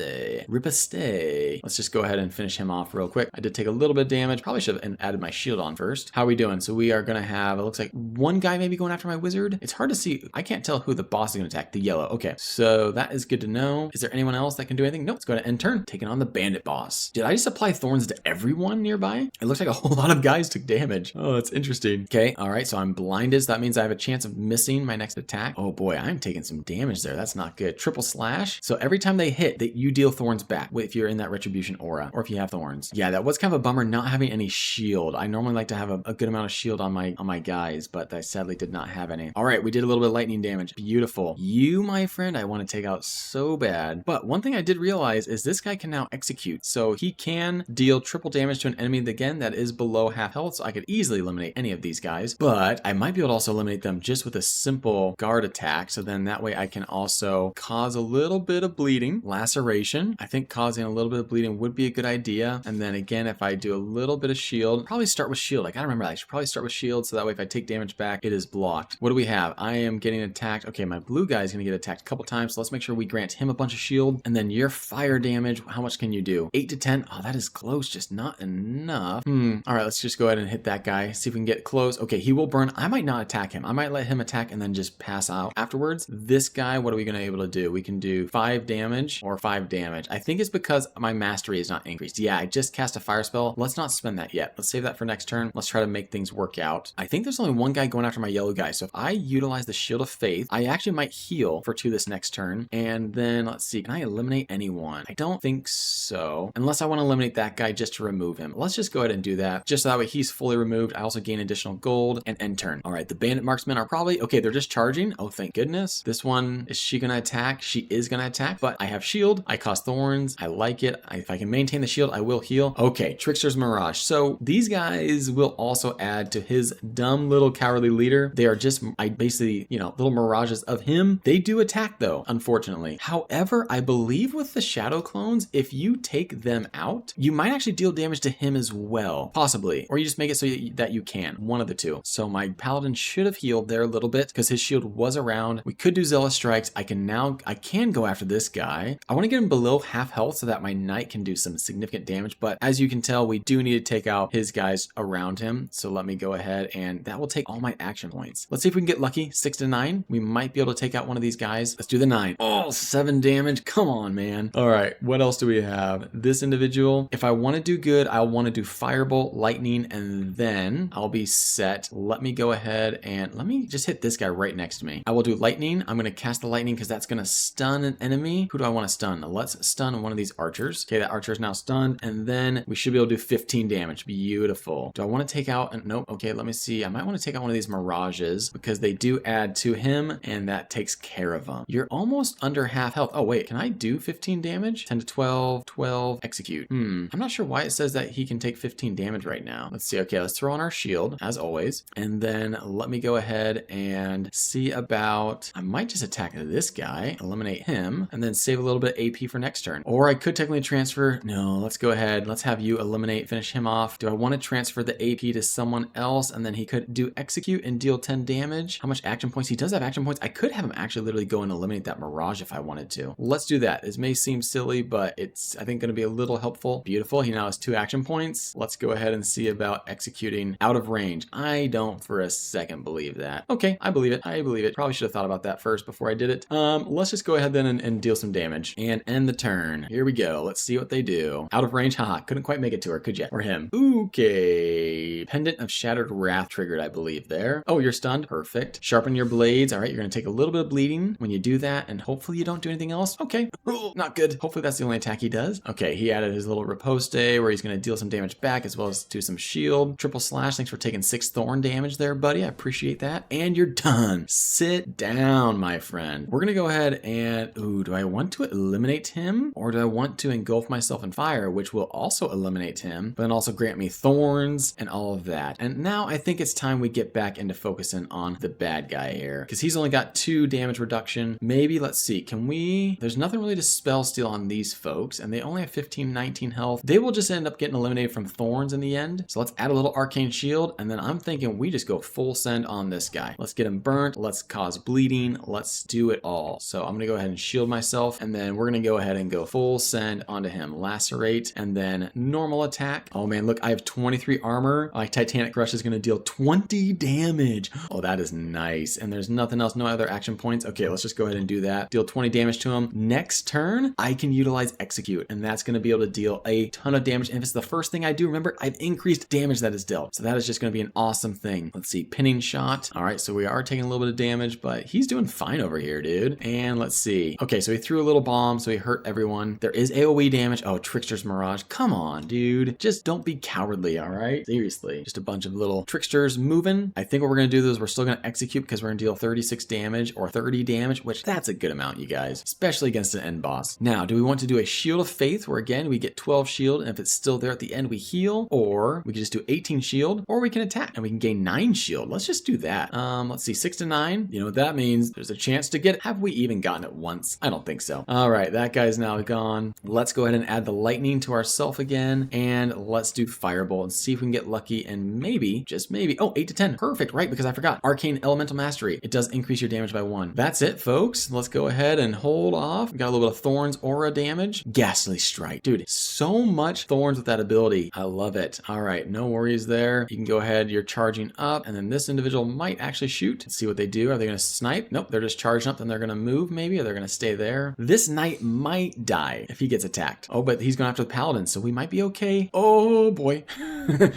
Let's just go ahead and finish him off real quick. I did take a little bit of damage. Probably should have added my shield on first. How are we doing? So we are going to have, it looks like one guy maybe going after my wizard. It's hard to see. I can't tell who the boss is going to attack. The yellow. Okay. So that is good to know. Is there anyone else that can do anything? Nope. Let's go to end turn. Taking on the bandit boss. Did I just apply thorns to everyone nearby? It looks like a whole lot of guys took damage. Oh, that's interesting. Okay. All right. So I'm blinded. So that means I have a chance of missing my next attack. Oh boy, I'm taking some damage there. That's not good. Triple slash. So every time they hit, that you deal thorns back if you're in that retribution aura or if you have thorns. Yeah, that was kind of a bummer not having any shield. I normally like to have a good amount of shield on my guys, but I sadly did not have any. All right, we did a little bit of lightning damage. Beautiful. You, my friend, I want to take out so bad. But one thing I did realize is this guy can now execute. So he can deal triple damage to an enemy again that is below half health. So I could easily eliminate any of these guys, but I might be able to also eliminate them just with a simple guard attack. So then that way I can also cause a little bit of bleeding, laceration. I think causing a little bit of bleeding would be a good idea. idea. And then again, if I do a little bit of shield, probably start with shield. I gotta remember that. I should probably start with shield so that way if I take damage back, it is blocked. What do we have? I am getting attacked. Okay, my blue guy is gonna get attacked a couple times, so let's make sure we grant him a bunch of shield. And then your fire damage, how much can you do? 8 to 10. Oh, that is close, just not enough. All right, let's just go ahead and hit that guy. See if we can get close. Okay, he will burn. I might not attack him. I might let him attack and then just pass out afterwards. This guy, what are we gonna be able to do? We can do 5 damage or 5 damage. I think it's because my mastery is not increased. Yeah, I just cast a fire spell. Let's not spend that yet. Let's save that for next turn. Let's try to make things work out. I think there's only one guy going after my yellow guy. So if I utilize the Shield of Faith, I actually might heal for 2 this next turn. And then let's see, can I eliminate anyone? I don't think so. Unless I want to eliminate that guy just to remove him. Let's just go ahead and do that. Just so that way he's fully removed. I also gain additional gold and end turn. All right, the bandit marksmen are probably, okay, they're just charging. Oh, thank goodness. This one, is she going to attack? She is going to attack, but I have shield. I cost thorns. I like it. If I can maintain the shield, I will heal. Okay, Trickster's Mirage. So these guys will also add to his dumb little cowardly leader. They are just, I basically, little mirages of him. They do attack though, unfortunately. However, I believe with the shadow clones, if you take them out, you might actually deal damage to him as well, possibly. Or you just make it so that you can, one of the two. So my paladin should have healed there a little bit because his shield was around. We could do Zealous Strikes. I can go after this guy. I want to get him below half health so that my knight can do some significant damage. But as you can tell, we do need to take out his guys around him. So let me go ahead and that will take all my action points. Let's see if we can get lucky. 6 to 9. We might be able to take out one of these guys. Let's do the 9. Oh, 7 damage. Come on, man. All right. What else do we have? This individual, if I want to do good, I'll want to do Firebolt, Lightning, and then I'll be set. Let me go ahead and let me just hit this guy right next to me. I will do Lightning. I'm going to cast the Lightning because that's going to stun an enemy. Who do I want to stun? Let's stun one of these archers. Okay, that archer is now stunned. And then we should be able to do 15 damage. Beautiful. Do I want to take out? Nope. Okay, let me see. I might want to take out one of these mirages because they do add to him and that takes care of him. You're almost under half health. Oh, wait. Can I do 15 damage? 10 to 12, 12, execute. I'm not sure why it says that he can take 15 damage right now. Let's see. Okay, let's throw on our shield as always. And then let me go ahead and see about, I might just attack this guy, eliminate him, and then save a little bit AP for next turn. Or I could technically transfer. No, let's go ahead. Let's have you eliminate, finish him off. Do I want to transfer the AP to someone else and then he could do execute and deal 10 damage? How much action points? He does have action points. I could have him actually literally go and eliminate that Mirage if I wanted to. Let's do that. This may seem silly, but it's, I think, going to be a little helpful. Beautiful. He now has 2 action points. Let's go ahead and see about executing out of range. I don't for a second believe that. Okay, I believe it. I believe it. Probably should have thought about that first before I did it. Let's just go ahead then and deal some damage and end the turn. Here we go. Let's see what they do. Out of range. Haha. Couldn't quite make it to her, could you? Or him. Okay. Pendant of Shattered Wrath triggered, I believe there. Oh, you're stunned. Perfect. Sharpen your blades. All right, you're going to take a little bit of bleeding when you do that, and hopefully you don't do anything else. Okay. Oh, not good. Hopefully that's the only attack he does. Okay, he added his little riposte where he's going to deal some damage back as well as do some shield. Triple slash. Thanks for taking 6 thorn damage there, buddy. I appreciate that. And you're done. Sit down, my friend. We're going to go ahead and, ooh, do I want to eliminate him or do I want to engulf myself in fire, which will also eliminate him, but then also grant me thorns and all of that. And now I think it's time we get back into focusing on the bad guy here because he's only got 2 damage reduction. Maybe, let's see, can we, there's nothing really to spell steal on these folks and they only have 15, 19 health. They will just end up getting eliminated from thorns in the end. So let's add a little arcane shield and then I'm thinking we just go full send on this guy. Let's get him burnt. Let's cause bleeding. Let's do it all. So I'm going to go ahead and shield myself and then we're going to go ahead and go full send onto him. Lacerate and then normal attack. Oh man, look, I have 23 armor. My Titanic Crush is going to deal 20 damage. Oh, that is nice. And there's nothing else, no other action points. Okay, let's just go ahead and do that. Deal 20 damage to him. Next turn, I can utilize execute and that's going to be able to deal a ton of damage. And if it's the first thing I do, remember, I've increased damage that is dealt. So that is just going to be an awesome thing. Let's see, pinning shot. All right, so we are taking a little bit of damage, but he's doing fine over here, dude. And let's see. Okay, so he threw a little bomb, so he hurt everyone. There is AoE damage. Oh, Trickster's Mirage. Come on, dude. Just don't be cowardly, all right? Seriously. Exactly. Just a bunch of little tricksters moving. I think what we're going to do is we're still going to execute because we're going to deal 36 damage or 30 damage, which that's a good amount, you guys, especially against an end boss. Now, do we want to do a Shield of Faith where again, we get 12 shield and if it's still there at the end, we heal, or we can just do 18 shield, or we can attack and we can gain 9 shield. Let's just do that. Let's see, 6 to 9. You know what that means? There's a chance to get it. Have we even gotten it once? I don't think so. All right, that guy's now gone. Let's go ahead and add the lightning to ourself again, and let's do Firebolt and see if we can get lucky and maybe, just maybe, oh, 8 to 10. Perfect, right? Because I forgot. Arcane Elemental Mastery. It does increase your damage by 1. That's it, folks. Let's go ahead and hold off. We got a little bit of Thorns aura damage. Ghastly Strike. Dude, so much Thorns with that ability. I love it. All right, no worries there. You can go ahead. You're charging up, and then this individual might actually shoot. Let's see what they do. Are they going to snipe? Nope, they're just charging up, and they're going to move maybe, or they're going to stay there. This knight might die if he gets attacked. Oh, but he's going after the paladin, so we might be okay. Oh boy.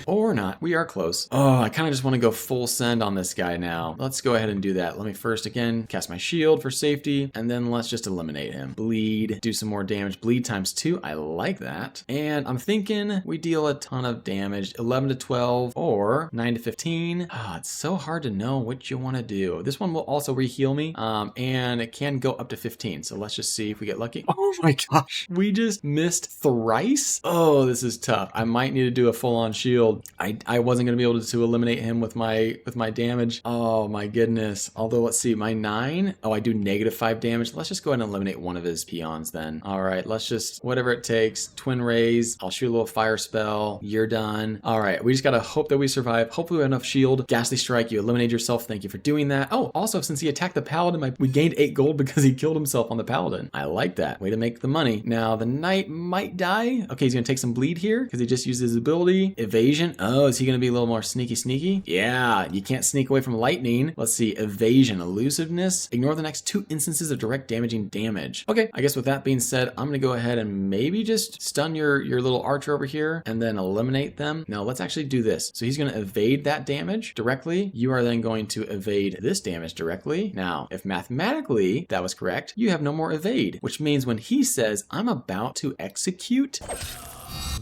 Or not. We are close. Oh, I kind of just want to go full send on this guy now. Let's go ahead and do that. Let me first again cast my shield for safety, and then let's just eliminate him. Bleed, do some more damage. Bleed times 2. I like that. And I'm thinking we deal a ton of damage. 11 to 12 or 9 to 15. Ah, it's so hard to know what you want to do. This one will also re-heal me, and it can go up to 15. So let's just see if we get lucky. Oh my gosh. We just missed thrice. Oh, this is tough. I might need to do a full-on shield. I wasn't going to be able to eliminate him with my damage. Oh my goodness. Although let's see, my 9. Oh, I do -5 damage. Let's just go ahead and eliminate one of his peons then. All right, let's just, whatever it takes. Twin Rays. I'll shoot a little fire spell. You're done. All right, we just got to hope that we survive. Hopefully we have enough shield. Ghastly Strike, you eliminated yourself. Thank you for doing that. Oh, also, since he attacked the paladin, we gained 8 gold because he killed himself on the paladin. I like that. Way to make the money. Now, the knight might die. Okay, he's going to take some bleed here because he just used his ability. Evasion. Oh, is he going to be a little more sneaky? Yeah, you can't sneak away from lightning. Let's see. Evasion. Elusiveness. Ignore the next 2 instances of direct damaging damage. Okay, I guess with that being said, I'm going to go ahead and maybe just stun your little archer over here and then eliminate them. Now, let's actually do this. So he's going to evade that damage directly. You are then going to evade this damage directly. Now, if mathematically that was correct, you have no more evade, which means when he says, I'm about to execute,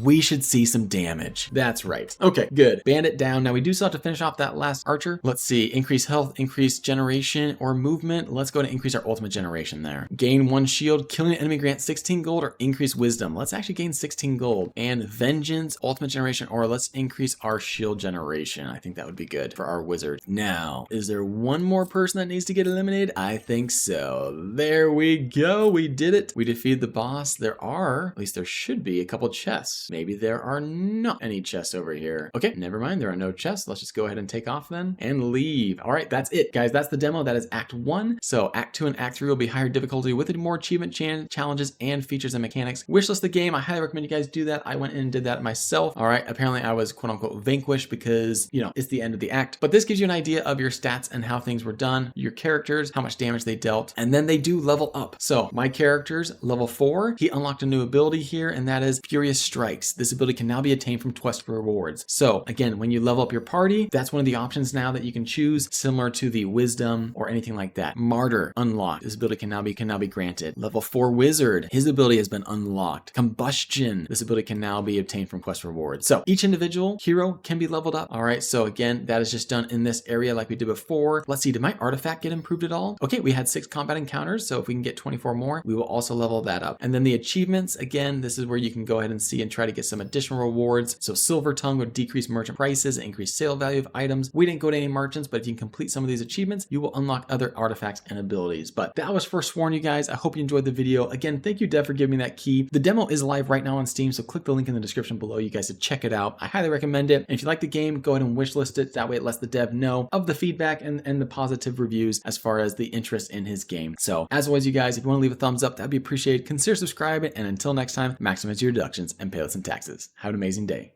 we should see some damage. That's right. Okay, good. Bandit down. Now we do still have to finish off that last archer. Let's see. Increase health, increase generation or movement. Let's go to increase our ultimate generation there. Gain 1 shield. Killing an enemy grants 16 gold or increase wisdom. Let's actually gain 16 gold. And vengeance, ultimate generation, or let's increase our shield generation. I think that would be good for our wizard. Now, is there one more person that needs to get eliminated? I think so. There we go. We did it. We defeated the boss. There are, at least there should be, a couple chests. Maybe there are not any chests over here. Okay, never mind. There are no chests. Let's just go ahead and take off then and leave. All right, that's it, guys. That's the demo. That is Act 1. So Act 2 and Act 3 will be higher difficulty with more achievement challenges and features and mechanics. Wishlist the game. I highly recommend you guys do that. I went in and did that myself. All right, apparently I was quote unquote vanquished because, you know, it's the end of the act. But this gives you an idea of your stats and how things were done, your characters, how much damage they dealt, and then they do level up. So my character's level 4. He unlocked a new ability here, and that is Furious Strikes. This ability can now be attained from quest rewards. So again, when you level up your party, that's one of the options now that you can choose, similar to the wisdom or anything like that. Martyr unlocked. This ability can now be granted. Level 4 wizard. His ability has been unlocked. Combustion. This ability can now be obtained from quest rewards. So each individual hero can be leveled up. All right. So again, that is just done in this area like we did before. Let's see. Did my artifact get improved at all? Okay. We had 6 combat encounters. So if we can get 24 more, we will also level that up. And then the achievements, again, this is where you can go ahead and see and try to get some additional rewards. So Silver Tongue would decrease merchant prices, increase sale value of items. We didn't go to any merchants, but if you can complete some of these achievements, you will unlock other artifacts and abilities. But that was Forsworn, you guys. I hope you enjoyed the video. Again, thank you, Dev, for giving me that key. The demo is live right now on Steam, so click the link in the description below, you guys, to check it out. I highly recommend it. And if you like the game, go ahead and wishlist it. That way it lets the dev know of the feedback and the positive reviews as far as the interest in his game. So as always, you guys, if you want to leave a thumbs up, that'd be appreciated. Consider subscribing. And until next time, maximize your deductions and pay less in taxes. Have an amazing day.